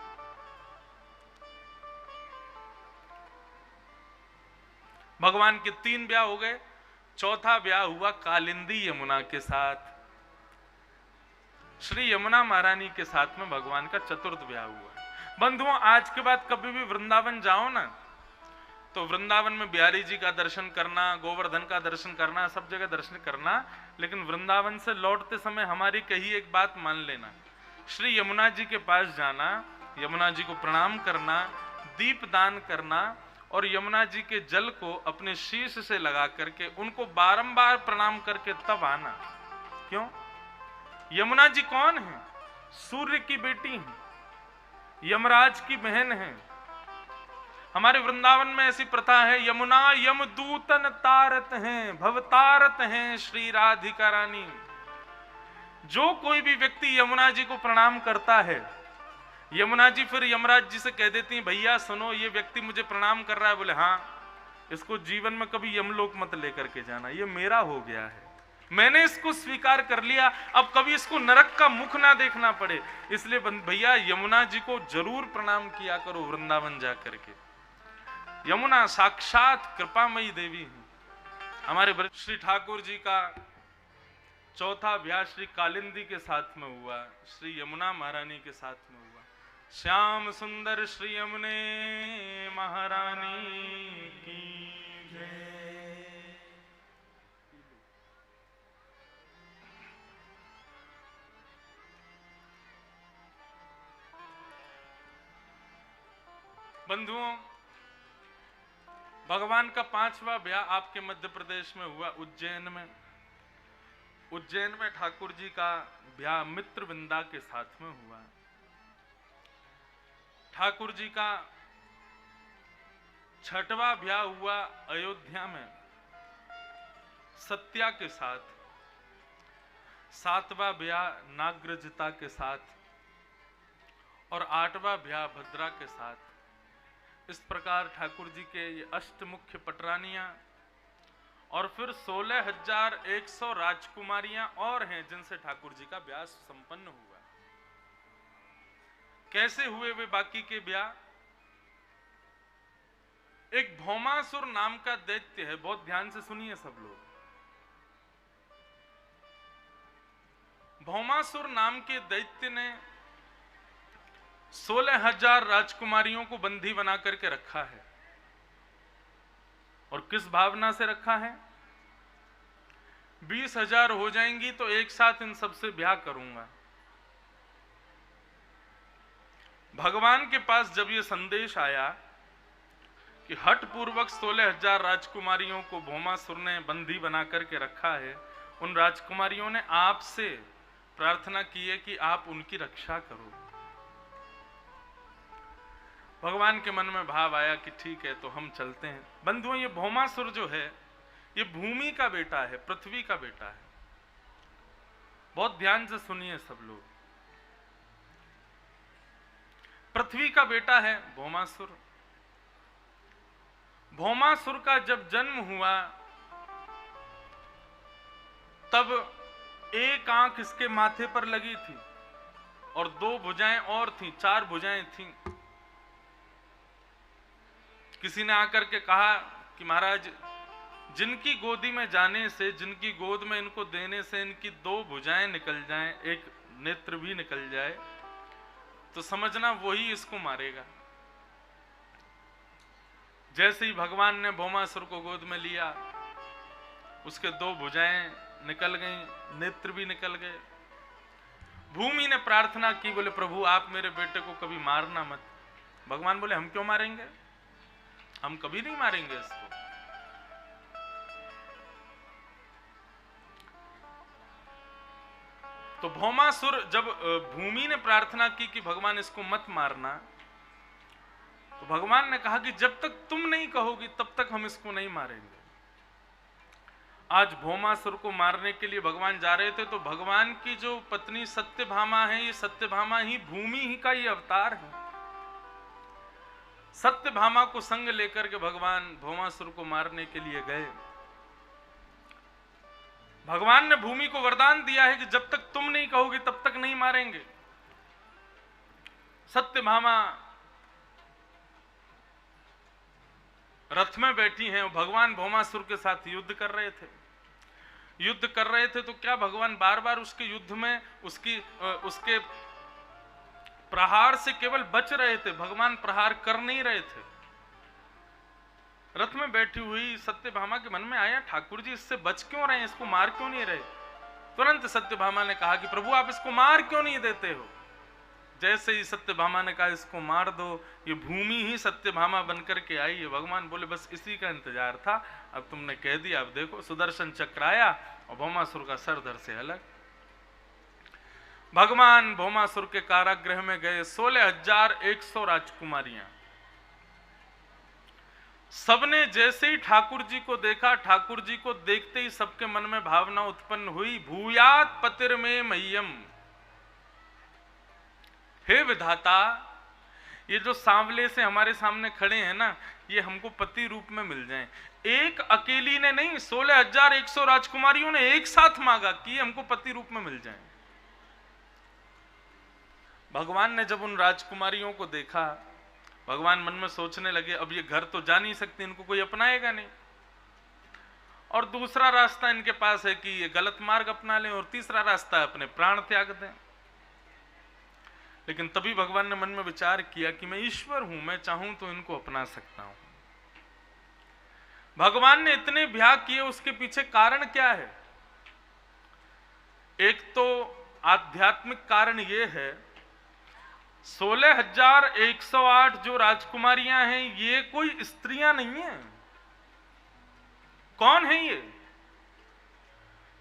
भगवान के 3 ब्याह हो गए, चौथा ब्याह हुआ कालिंदी यमुना के साथ। श्री यमुना महारानी के साथ में भगवान का चतुर्थ ब्याह हुआ। बंधुओं, आज के बाद कभी भी वृंदावन जाओ ना, तो वृंदावन में बिहारी जी का दर्शन करना, गोवर्धन का दर्शन करना, सब जगह दर्शन करना, लेकिन वृंदावन से लौटते समय हमारी कही एक बात मान लेना, श्री यमुना जी के पास जाना, यमुना जी को प्रणाम करना, दीप दान करना और यमुना जी के जल को अपने शीश से लगा करके उनको बारंबार प्रणाम करके तब आना। क्यों? यमुना जी कौन है? सूर्य की बेटी है, यमराज की बहन है। हमारे वृंदावन में ऐसी प्रथा है, यमुना यमदूतन तारत हैं, भवतारत हैं श्री राधिका रानी। जो कोई भी व्यक्ति यमुना जी को प्रणाम करता है, यमुना जी फिर यमराज जी से कह देती हैं, भैया सुनो, ये व्यक्ति मुझे प्रणाम कर रहा है। बोले हाँ, इसको जीवन में कभी यमलोक मत लेकर के जाना, ये मेरा हो गया है, मैंने इसको स्वीकार कर लिया, अब कभी इसको नरक का मुख ना देखना पड़े। इसलिए भैया यमुना जी को जरूर प्रणाम किया करो वृंदावन जा करके। यमुना साक्षात कृपामयी देवी है। हमारे श्री ठाकुर जी का चौथा ब्याह श्री कालिंदी के साथ में हुआ, श्री यमुना महारानी के साथ में हुआ। श्याम सुंदर श्री यमुने महारानी की जय। बंधुओं, भगवान का 5वां ब्याह आपके मध्य प्रदेश में हुआ, उज्जैन में। उज्जैन में ठाकुर जी का ब्याह मित्रविंदा के साथ में हुआ। ठाकुर जी का 6वां ब्याह हुआ अयोध्या में सत्या के साथ। 7वां ब्याह नागरजता के साथ और 8वां ब्याह भद्रा के साथ। इस प्रकार ठाकुर जी के ये अष्टमुख्य पटरानियां और फिर 16,100 राजकुमारियां और हैं जिनसे ठाकुर जी का ब्याह संपन्न हुआ। कैसे हुए वे बाकी के ब्याह? एक भौमासुर नाम का दैत्य है, बहुत ध्यान से सुनिए सब लोग। भौमासुर नाम के दैत्य ने 16,000 राजकुमारियों को बंदी बना करके रखा है। और किस भावना से रखा है? 20,000 हो जाएंगी तो एक साथ इन सबसे ब्याह करूंगा। भगवान के पास जब यह संदेश आया कि हठ पूर्वक 16,000 राजकुमारियों को भौमासुर ने बंदी बना करके रखा है, उन राजकुमारियों ने आपसे प्रार्थना की है कि आप उनकी रक्षा करो। भगवान के मन में भाव आया कि ठीक है, तो हम चलते हैं। बंधुओं, ये भौमासुर जो है ये भूमि का बेटा है, पृथ्वी का बेटा है। बहुत ध्यान से सुनिए सब लोग। पृथ्वी का बेटा है भौमासुर। भौमासुर का जब जन्म हुआ तब एक आंख इसके माथे पर लगी थी और 2 भुजाएं और थीं, 4 भुजाएं थीं। किसी ने आकर के कहा कि महाराज, जिनकी गोदी में जाने से, जिनकी गोद में इनको देने से इनकी 2 भुजाएं निकल जाएं, एक नेत्र भी निकल जाए, तो समझना वही इसको मारेगा। जैसे ही भगवान ने भौमासुर को गोद में लिया, उसके 2 भुजाएं निकल गईं, नेत्र भी निकल गए। भूमि ने प्रार्थना की, बोले प्रभु आप मेरे बेटे को कभी मारना मत। भगवान बोले हम क्यों मारेंगे, हम कभी नहीं मारेंगे इसको। तो भौमासुर, जब भूमि ने प्रार्थना की कि भगवान इसको मत मारना, तो भगवान ने कहा कि जब तक तुम नहीं कहोगी तब तक हम इसको नहीं मारेंगे। आज भौमासुर को मारने के लिए भगवान जा रहे थे, तो भगवान की जो पत्नी सत्यभामा है, ये सत्यभामा ही भूमि ही का ये अवतार है। सत्यभामा को संग लेकर के भगवान भौमासुर को मारने के लिए गए। भगवान ने भूमि को वरदान दिया है कि जब तक तुम नहीं कहोगे तब तक नहीं मारेंगे। सत्यभामा रथ में बैठी हैं और भगवान भौमासुर के साथ युद्ध कर रहे थे। युद्ध कर रहे थे तो क्या भगवान बार बार उसके युद्ध में उसके प्रहार से केवल बच रहे थे, भगवान प्रहार कर नहीं रहे थे। रथ में बैठी हुई सत्यभामा के मन में आया, ठाकुर जी इससे बच क्यों रहे हैं, इसको मार क्यों नहीं रहे। तुरंत सत्यभामा ने कहा कि प्रभु आप इसको मार क्यों नहीं देते हो। जैसे ही सत्यभामा ने कहा इसको मार दो, ये भूमि ही सत्यभामा बनकर के आई है। भगवान बोले बस इसी का इंतजार था, अब तुमने कह दिया, अब देखो सुदर्शन चक्र आया और भौमासुर का सर धड़ से अलग। भगवान भौमासुर के कारागृह में गए। 16,100 राजकुमारियां, सबने जैसे ही ठाकुर जी को देखा, ठाकुर जी को देखते ही सबके मन में भावना उत्पन्न हुई, भूयात पतिर में मह्यम, हे विधाता ये जो सांवले से हमारे सामने खड़े हैं ना, ये हमको पति रूप में मिल जाएं। एक अकेली ने नहीं, 16,100 राजकुमारियों ने एक साथ मांगा कि ये हमको पति रूप में मिल जाएं। भगवान ने जब उन राजकुमारियों को देखा, भगवान मन में सोचने लगे अब ये घर तो जा नहीं सकते, इनको कोई अपनाएगा नहीं, और दूसरा रास्ता इनके पास है कि ये गलत मार्ग अपना लें, और तीसरा रास्ता है अपने प्राण त्याग दें। लेकिन तभी भगवान ने मन में विचार किया कि मैं ईश्वर हूं, मैं चाहूं तो इनको अपना सकता हूं। भगवान ने इतने ब्याह किए, उसके पीछे कारण क्या है। एक तो आध्यात्मिक कारण यह है, 16,108 जो राजकुमारियां हैं ये कोई स्त्रियां नहीं है। कौन है ये?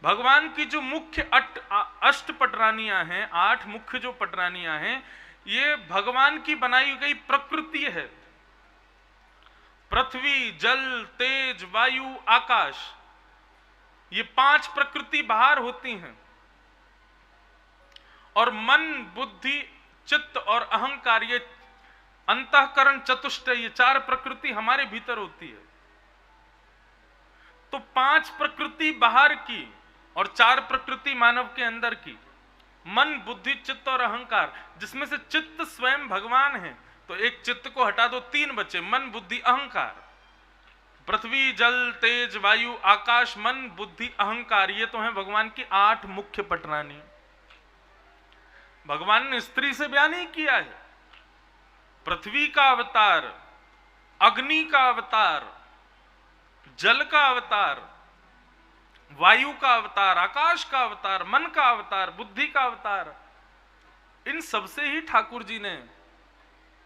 भगवान की जो मुख्य अष्ट पटरानियां हैं, 8 मुख्य जो पटरानियां हैं, ये भगवान की बनाई गई प्रकृति है। पृथ्वी, जल, तेज, वायु, आकाश, ये 5 प्रकृति बाहर होती हैं, और मन, बुद्धि, चित्त और अहंकार, ये अंतःकरण चतुष्टय, ये 4 प्रकृति हमारे भीतर होती है। तो 5 प्रकृति बाहर की और 4 प्रकृति मानव के अंदर की, मन, बुद्धि, चित्त और अहंकार, जिसमें से चित्त स्वयं भगवान है। तो एक चित्त को हटा दो, 3 बचे, मन, बुद्धि, अहंकार। पृथ्वी, जल, तेज, वायु, आकाश, मन, बुद्धि, अहंकार, ये तो हैं भगवान की 8 मुख्य पटरानी। भगवान ने स्त्री से ब्याह नहीं किया है। पृथ्वी का अवतार, अग्नि का अवतार, जल का अवतार, वायु का अवतार, आकाश का अवतार, मन का अवतार, बुद्धि का अवतार, इन सबसे ही ठाकुर जी ने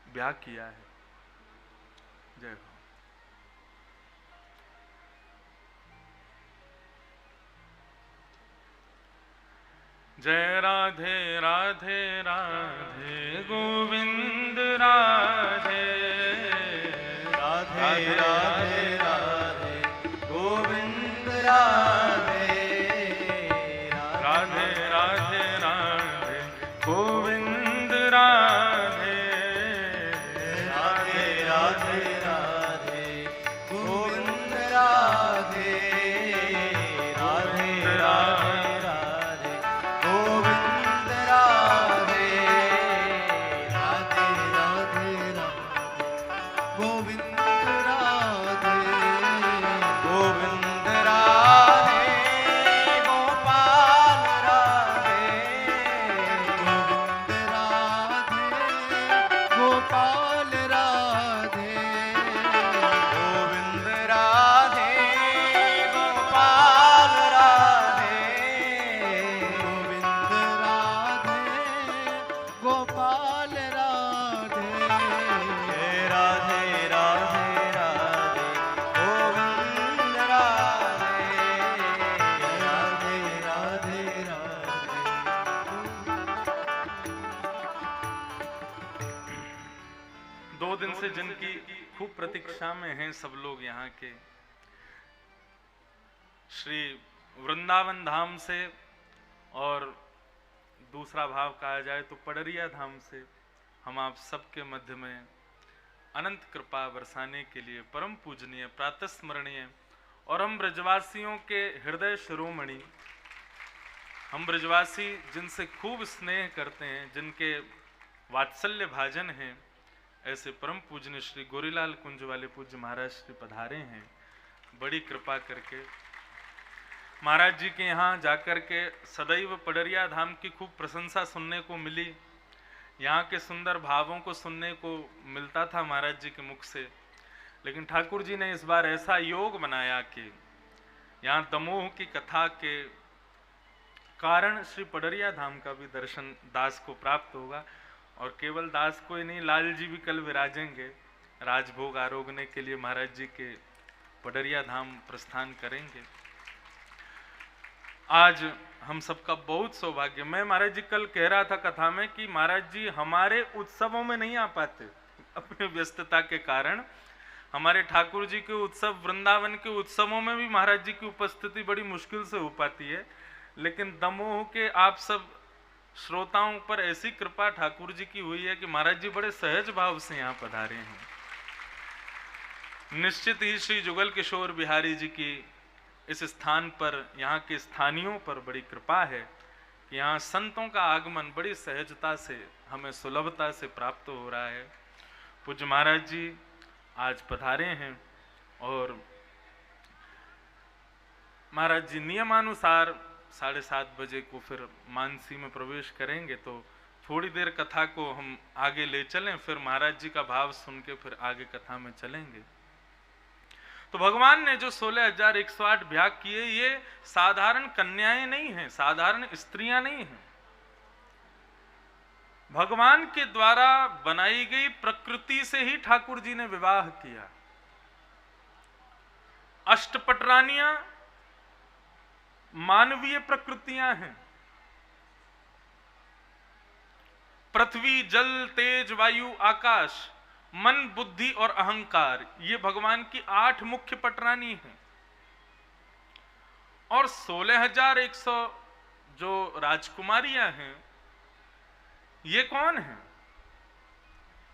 ब्याह किया है। जय हो। जय राधे राधे राधे गोविंद राधे राधे राधे राधे गोविंद राधे राधे राधे राधे गोविंद राधे राधे राधे राधे गोविंद राधे राधे राधे जिनकी खूब प्रतीक्षा में हैं सब लोग यहाँ के, श्री वृंदावन धाम से, और दूसरा भाव कहा जाए तो पडरिया धाम से, हम आप सबके मध्य में अनंत कृपा बरसाने के लिए परम पूजनीय, प्रातस्मरणीय, और हम ब्रजवासियों के हृदय शिरोमणि, हम ब्रजवासी जिनसे खूब स्नेह करते हैं, जिनके वात्सल्य भाजन हैं, ऐसे परम पूजनीय श्री गोरीलाल कुंज वाले पूज्य महाराज श्री पधारे हैं। बड़ी कृपा करके महाराज जी के यहाँ जाकर के सदैव पडरिया धाम की खूब प्रशंसा सुनने को मिली। यहाँ के सुंदर भावों को सुनने को मिलता था महाराज जी के मुख से। लेकिन ठाकुर जी ने इस बार ऐसा योग बनाया कि यहाँ दमोह की कथा के कारण श्री पडरिया धाम का भी दर्शन दास को प्राप्त होगा। और केवल दास को ही नहीं, लाल जी भी कल विराजेंगे, राजभोग आरोगने के लिए महाराज जी के पडरिया धाम प्रस्थान करेंगे। आज हम सबका बहुत सौभाग्य। मैं महाराज जी कल कह रहा था कथा में कि महाराज जी हमारे उत्सवों में नहीं आ पाते अपने व्यस्तता के कारण। हमारे ठाकुर जी के उत्सव, वृंदावन के उत्सवों में भी महाराज जी की उपस्थिति बड़ी मुश्किल से हो पाती है। लेकिन दमोह के आप सब श्रोताओं पर ऐसी कृपा ठाकुर जी की हुई है कि महाराज जी बड़े सहज भाव से यहाँ पधारे हैं। निश्चित ही श्री जुगल किशोर बिहारी जी की इस स्थान पर, यहाँ के स्थानियों पर बड़ी कृपा है कि यहाँ संतों का आगमन बड़ी सहजता से, हमें सुलभता से प्राप्त हो रहा है। पूज्य महाराज जी आज पधारे हैं और महाराज जी नियमानुसार 7:30 बजे को फिर मानसी में प्रवेश करेंगे। तो थोड़ी देर कथा को हम आगे ले चलें, फिर महाराज जी का भाव सुन के फिर आगे कथा में चलेंगे। तो भगवान ने जो 16,108 ब्याह किए, ये साधारण कन्याएं नहीं हैं, साधारण स्त्रियां नहीं हैं। भगवान के द्वारा बनाई गई प्रकृति से ही ठाकुर जी ने विवाह किया। अष्टपटरानियां मानवीय प्रकृतियां हैं। पृथ्वी, जल, तेज, वायु, आकाश, मन, बुद्धि और अहंकार, ये भगवान की 8 मुख्य पटरानी हैं। और 16,100 जो राजकुमारियां हैं, ये कौन हैं?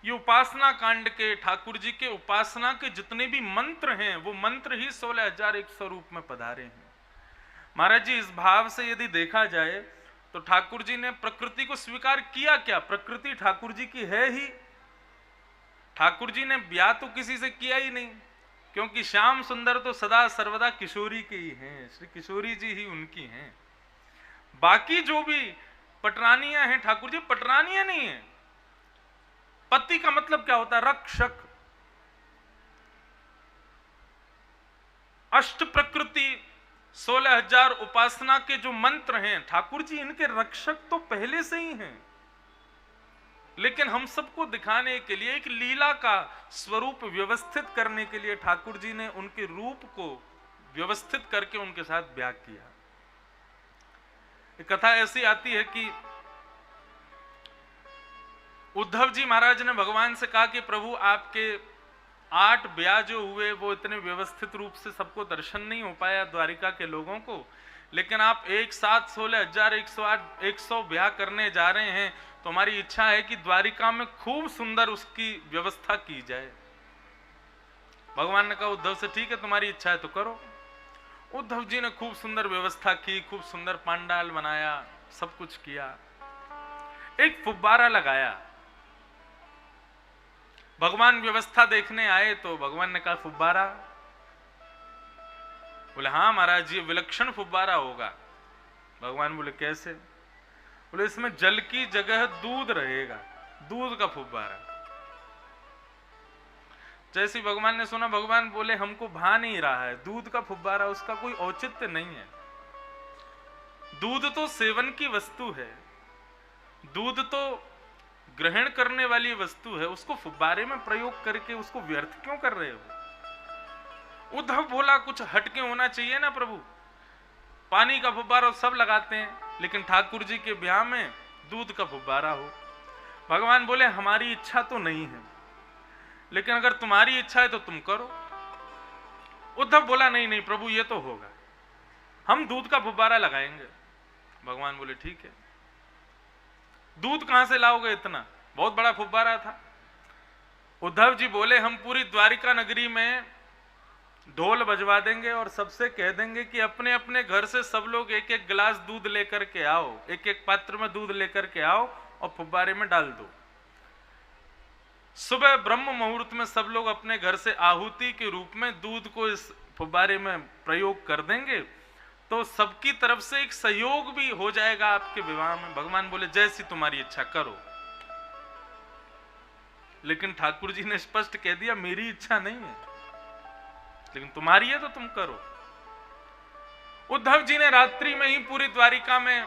ये उपासना कांड के, ठाकुर जी के उपासना के जितने भी मंत्र हैं, वो मंत्र ही 16,100 रूप में पधारे हैं। महाराज जी इस भाव से यदि देखा जाए तो ठाकुर जी ने प्रकृति को स्वीकार किया क्या? प्रकृति ठाकुर जी की है ही। ठाकुर जी ने ब्याह तो किसी से किया ही नहीं, क्योंकि श्याम सुंदर तो सदा सर्वदा किशोरी के ही हैं, श्री किशोरी जी ही उनकी हैं। बाकी जो भी पटरानियां हैं, ठाकुर जी पटरानियां नहीं है। पति का मतलब क्या होता है? रक्षक। अष्ट प्रकृति 16,000 उपासना के जो मंत्र हैं, ठाकुर जी इनके रक्षक तो पहले से ही हैं। लेकिन हम सबको दिखाने के लिए, एक लीला का स्वरूप व्यवस्थित करने के लिए ठाकुर जी ने उनके रूप को व्यवस्थित करके उनके साथ ब्याह किया। एक कथा ऐसी आती है कि उद्धव जी महाराज ने भगवान से कहा कि प्रभु आपके 8 ब्याह जो हुए वो इतने व्यवस्थित रूप से सबको दर्शन नहीं हो पाया द्वारिका के लोगों को, लेकिन आप एक साथ 16,108 ब्याह करने जा रहे हैं, तो हमारी इच्छा है कि द्वारिका में खूब सुंदर उसकी व्यवस्था की जाए। भगवान ने कहा उद्धव से, ठीक है तुम्हारी इच्छा है तो करो। उद्धव जी ने खूब सुंदर व्यवस्था की, खूब सुंदर पांडाल बनाया, सब कुछ किया। एक फुब्बारा लगाया। भगवान व्यवस्था देखने आए तो भगवान ने कहा फुब्बारा? बोले हाँ महाराज जी विलक्षण फुब्बारा होगा। भगवान बोले कैसे? बोले इसमें जल की जगह दूध रहेगा, दूध का फुब्बारा। जैसे भगवान ने सुना, भगवान बोले हमको भा नहीं रहा है, दूध का फुब्बारा उसका कोई औचित्य नहीं है। दूध तो सेवन की वस्तु है, दूध तो ग्रहण करने वाली वस्तु है, उसको फुब्बारे में प्रयोग करके उसको व्यर्थ क्यों कर रहे हो? उद्धव बोला कुछ हटके होना चाहिए ना प्रभु, पानी का फुब्बारा सब लगाते हैं, लेकिन ठाकुर जी के ब्याह में दूध का फुब्बारा हो। भगवान बोले हमारी इच्छा तो नहीं है, लेकिन अगर तुम्हारी इच्छा है तो तुम करो। उद्धव बोला नहीं नहीं प्रभु ये तो होगा, हम दूध का फुब्बारा लगाएंगे। भगवान बोले ठीक है। दूध कहां से लाओगे इतना? बहुत बड़ा फुब्बारा था। उद्धव जी बोले हम पूरी द्वारिका नगरी में ढोल बजवा देंगे और सबसे कह देंगे कि अपने अपने घर से सब लोग एक एक गिलास दूध लेकर के आओ, एक एक पात्र में दूध लेकर के आओ और फुब्बारे में डाल दो। सुबह ब्रह्म मुहूर्त में सब लोग अपने घर से आहुति के रूप में दूध को इस फुब्बारे में प्रयोग कर देंगे, तो सबकी तरफ से एक सहयोग भी हो जाएगा आपके विवाह में। भगवान बोले जैसी तुम्हारी इच्छा करो। लेकिन ठाकुर जी ने स्पष्ट कह दिया मेरी इच्छा नहीं है, लेकिन तुम्हारी है तो तुम करो। उद्धव जी ने रात्रि में ही पूरी द्वारिका में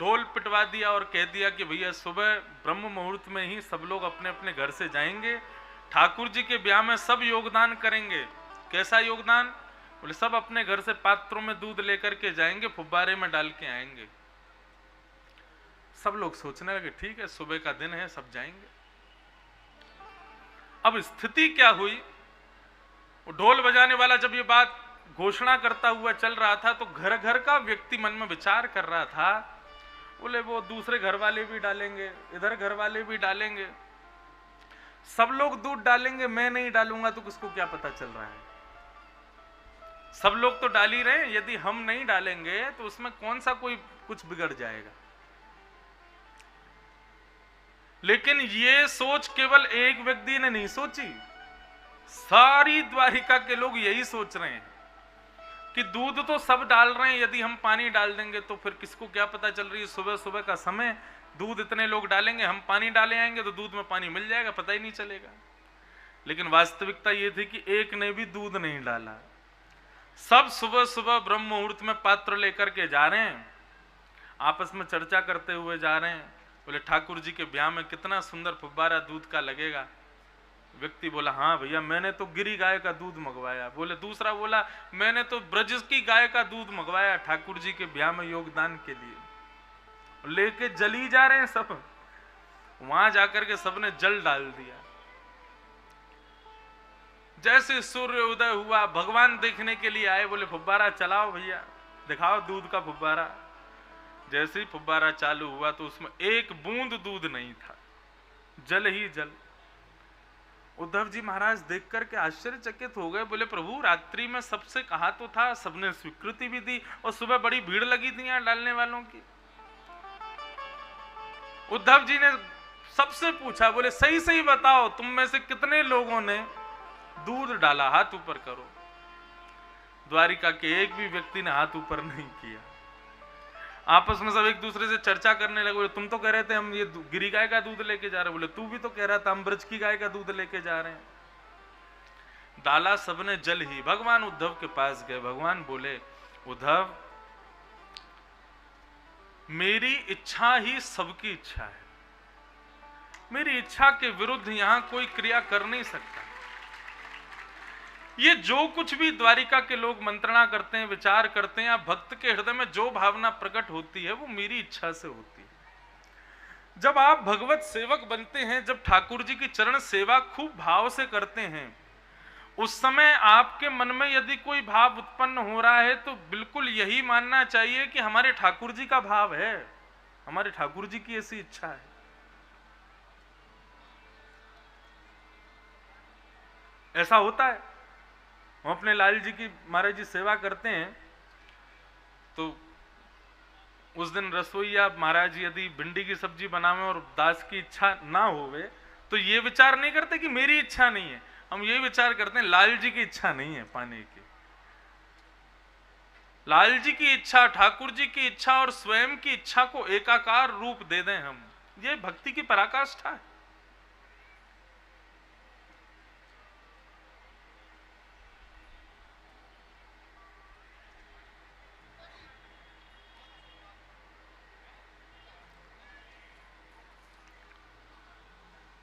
ढोल पिटवा दिया और कह दिया कि भैया सुबह ब्रह्म मुहूर्त में ही सब लोग अपने अपने घर से जाएंगे, ठाकुर जी के ब्याह में सब योगदान करेंगे। कैसा योगदान? बोले सब अपने घर से पात्रों में दूध लेकर के जाएंगे, फुब्बारे में डाल के आएंगे। सब लोग सोचने लगे ठीक है, सुबह का दिन है, सब जाएंगे। अब स्थिति क्या हुई, वो ढोल बजाने वाला जब ये बात घोषणा करता हुआ चल रहा था तो घर घर का व्यक्ति मन में विचार कर रहा था, बोले वो दूसरे घर वाले भी डालेंगे, इधर घर वाले भी डालेंगे, सब लोग दूध डालेंगे, मैं नहीं डालूंगा तो किसको क्या पता चल रहा है। सब लोग तो डाल ही रहे हैं, यदि हम नहीं डालेंगे तो उसमें कौन सा कोई कुछ बिगड़ जाएगा। लेकिन ये सोच केवल एक व्यक्ति ने नहीं सोची, सारी द्वारिका के लोग यही सोच रहे हैं कि दूध तो सब डाल रहे हैं, यदि हम पानी डाल देंगे तो फिर किसको क्या पता चल रही है, सुबह सुबह का समय दूध इतने लोग डालेंगे, हम पानी डाले आएंगे तो दूध में पानी मिल जाएगा, पता ही नहीं चलेगा। लेकिन वास्तविकता ये थी कि एक ने भी दूध नहीं डाला। सब सुबह सुबह ब्रह्म मुहूर्त में पात्र लेकर के जा रहे हैं, आपस में चर्चा करते हुए जा रहे हैं। बोले ठाकुर जी के ब्याह में कितना सुंदर फुब्बारा दूध का लगेगा। व्यक्ति बोला हाँ भैया मैंने तो गिरी गाय का दूध मंगवाया। बोले दूसरा बोला मैंने तो ब्रज की गाय का दूध मंगवाया ठाकुर जी के ब्याह में योगदान के लिए। लेके जली जा रहे हैं सब, वहां जाकर के सबने जल डाल दिया। जैसे सूर्य उदय हुआ भगवान देखने के लिए आए, बोले फुब्बारा चलाओ भैया, दिखाओ दूध का फुब्बारा। जैसे ही फुब्बारा चालू हुआ तो उसमें एक बूंद दूध नहीं था, जल ही जल। उद्धव जी महाराज देख करके आश्चर्यचकित हो गए। बोले प्रभु रात्रि में सबसे कहा तो था, सबने स्वीकृति भी दी और सुबह बड़ी भीड़ लगी थी यहाँ डालने वालों की। उद्धव जी ने सबसे पूछा, बोले सही सही बताओ तुम में से कितने लोगों ने दूध डाला, हाथ ऊपर करो। द्वारिका के एक भी व्यक्ति ने हाथ ऊपर नहीं किया। आपस में सब एक दूसरे से चर्चा करने लगे। बोले तुम तो कह रहे थे हम ये गिरी गाय का दूध लेके जा रहे हैं। बोले तू भी तो कह रहा था हम ब्रज की गाय का दूध लेके जा रहे हैं। डाला सबने जल ही। भगवान उद्धव के पास गए। भगवान बोले उद्धव मेरी इच्छा ही सबकी इच्छा है, मेरी इच्छा के विरुद्ध यहां कोई क्रिया कर नहीं सकता। ये जो कुछ भी द्वारिका के लोग मंत्रणा करते हैं, विचार करते हैं, या भक्त के हृदय में जो भावना प्रकट होती है वो मेरी इच्छा से होती है। जब आप भगवत सेवक बनते हैं, जब ठाकुर जी की चरण सेवा खूब भाव से करते हैं, उस समय आपके मन में यदि कोई भाव उत्पन्न हो रहा है तो बिल्कुल यही मानना चाहिए कि हमारे ठाकुर जी का भाव है, हमारे ठाकुर जी की ऐसी इच्छा है। ऐसा होता है। हम अपने लाल जी की महाराज जी सेवा करते हैं तो उस दिन रसोईया महाराज यदि भिंडी की सब्जी बनावे और दास की इच्छा ना होवे तो ये विचार नहीं करते कि मेरी इच्छा नहीं है, हम ये विचार करते हैं लाल जी की इच्छा नहीं है पाने की। लाल जी की इच्छा, ठाकुर जी की इच्छा और स्वयं की इच्छा को एकाकार रूप दे दें हम, ये भक्ति की पराकाष्ठा है।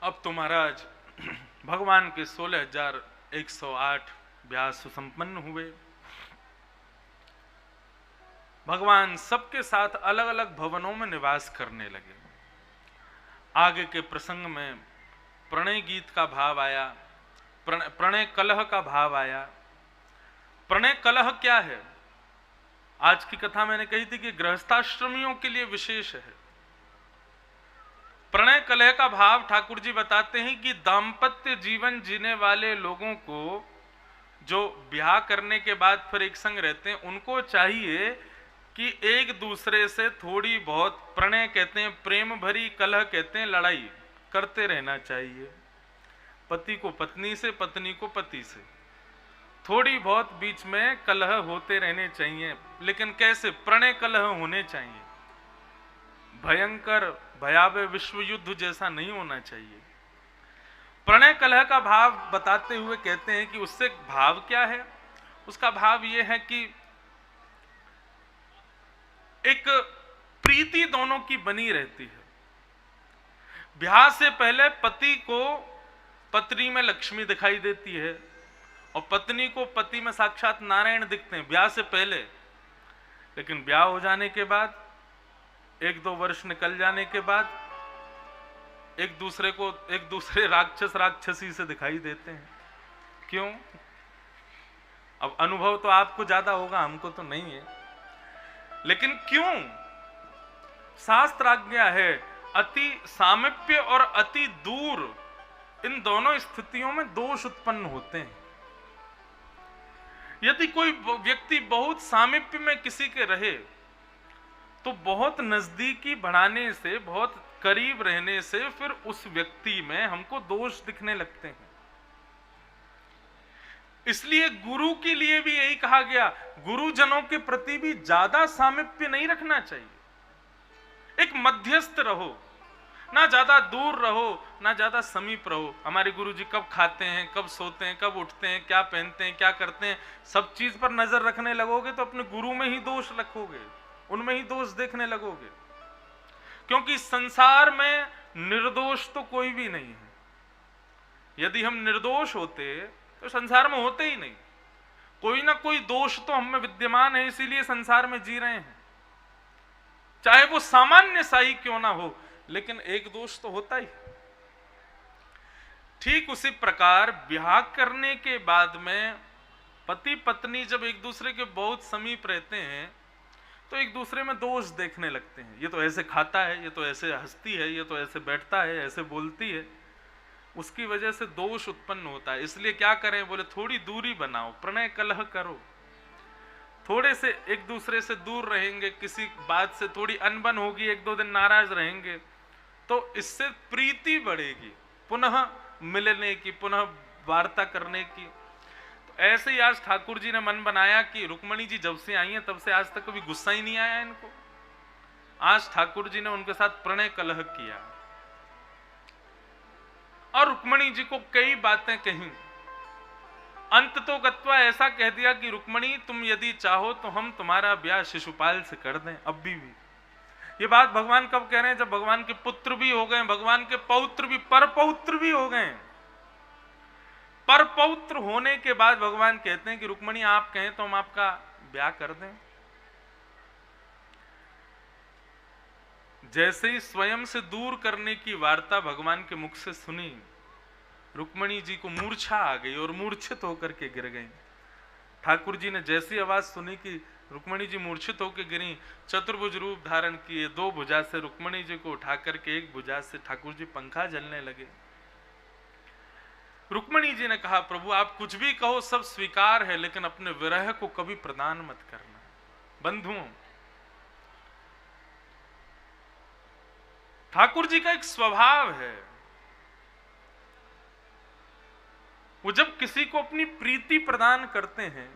अब तो महाराज भगवान के 16,108 ब्याह सुसंपन्न हुए। भगवान सबके साथ अलग अलग भवनों में निवास करने लगे। आगे के प्रसंग में प्रणय गीत का भाव आया, प्रणय कलह का भाव आया। प्रणय कलह क्या है? आज की कथा मैंने कही थी कि गृहस्थाश्रमियों के लिए विशेष है। प्रणय कलह का भाव ठाकुर जी बताते हैं कि दाम्पत्य जीवन जीने वाले लोगों को जो ब्याह करने के बाद फिर एक संग रहते हैं, उनको चाहिए कि एक दूसरे से थोड़ी बहुत, प्रणय कहते हैं प्रेम भरी, कलह कहते हैं लड़ाई, करते रहना चाहिए। पति को पत्नी से, पत्नी को पति से, थोड़ी बहुत बीच में कलह होते रहने चाहिए। लेकिन कैसे? प्रणय कलह होने चाहिए, भयंकर भयावह विश्व युद्ध जैसा नहीं होना चाहिए। प्रणय कलह का भाव बताते हुए कहते हैं कि उससे भाव क्या है। उसका भाव यह है कि एक प्रीति दोनों की बनी रहती है। ब्याह से पहले पति को पत्नी में लक्ष्मी दिखाई देती है और पत्नी को पति में साक्षात नारायण दिखते हैं ब्याह से पहले। लेकिन ब्याह हो जाने के बाद, 1-2 वर्ष निकल जाने के बाद एक दूसरे राक्षस राक्षसी से दिखाई देते हैं। क्यों? अब अनुभव तो आपको ज्यादा होगा, हमको तो नहीं है। लेकिन क्यों? शास्त्र आज्ञा है, अति सामीप्य और अति दूर, इन दोनों स्थितियों में दोष उत्पन्न होते हैं। यदि कोई व्यक्ति बहुत सामीप्य में किसी के रहे तो बहुत नजदीकी बढ़ाने से, बहुत करीब रहने से फिर उस व्यक्ति में हमको दोष दिखने लगते हैं। इसलिए गुरु के लिए भी यही कहा गया, गुरुजनों के प्रति भी ज्यादा सामीप्य नहीं रखना चाहिए। एक मध्यस्थ रहो, ना ज्यादा दूर रहो ना ज्यादा समीप रहो। हमारे गुरुजी कब खाते हैं, कब सोते हैं, कब उठते हैं, क्या पहनते हैं, क्या करते हैं, सब चीज पर नजर रखने लगोगे तो अपने गुरु में ही दोष रखोगे, उनमें ही दोष देखने लगोगे। क्योंकि संसार में निर्दोष तो कोई भी नहीं है। यदि हम निर्दोष होते तो संसार में होते ही नहीं। कोई ना कोई दोष तो हम में विद्यमान है, इसीलिए संसार में जी रहे हैं। चाहे वो सामान्य सा ही क्यों ना हो, लेकिन एक दोष तो होता ही। ठीक उसी प्रकार ब्याह करने के बाद में पति पत्नी जब एक दूसरे के बहुत समीप रहते हैं तो एक दूसरे में दोष देखने लगते हैं। ये तो ऐसे खाता है, ये तो ऐसे हंसती है, ये तो ऐसे बैठता है, ऐसे बोलती है। उसकी वजह से दोष उत्पन्न होता है। इसलिए क्या करें? बोले थोड़ी दूरी बनाओ, प्रणय कलह करो, थोड़े से एक दूसरे से दूर रहेंगे, किसी बात से थोड़ी अनबन होगी, 1-2 दिन नाराज रहेंगे तो इससे प्रीति बढ़ेगी, पुनः मिलने की, पुनः वार्ता करने की। तो ऐसे ही आज ठाकुर जी ने मन बनाया कि रुक्मणी जी जब से आई हैं तब से आज तक कभी गुस्सा ही नहीं आया इनको। आज ठाकुर जी ने उनके साथ प्रणय कलह किया और रुक्मणी जी को कई बातें कही। अंत तो गत्वा ऐसा कह दिया कि रुक्मणी तुम यदि चाहो तो हम तुम्हारा ब्याह शिशुपाल से कर दें। अब भी ये बात भगवान कब कह रहे हैं? जब भगवान के पुत्र भी हो गए, भगवान के पौत्र भी, परपौत्र भी हो गए। परपौत्र होने के बाद भगवान कहते हैं कि रुक्मणी आप कहें तो हम आपका ब्याह कर दें। जैसे ही स्वयं से दूर करने की वार्ता भगवान के मुख से सुनी, रुक्मणी जी को मूर्छा आ गई और मूर्छित होकर के गिर गई। ठाकुर जी ने जैसी आवाज सुनी कि रुक्मणी जी मूर्छित होकर गिरी, चतुर्भुज रूप धारण किए, 2 भुजा से रुक्मणी जी को उठा करके 1 भुजा से ठाकुर जी पंखा झलने लगे। रुक्मणी जी ने कहा प्रभु आप कुछ भी कहो सब स्वीकार है, लेकिन अपने विरह को कभी प्रदान मत करना। बंधुओं, ठाकुर जी का एक स्वभाव है, वो जब किसी को अपनी प्रीति प्रदान करते हैं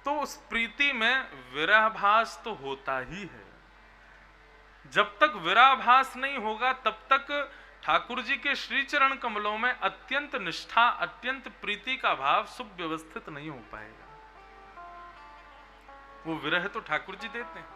तो उस प्रीति में विरहभास तो होता ही है। जब तक विरहभास नहीं होगा तब तक ठाकुर जी के श्री चरण कमलों में अत्यंत निष्ठा, अत्यंत प्रीति का भाव सुव्यवस्थित नहीं हो पाएगा। वो विरह तो ठाकुर जी देते हैं।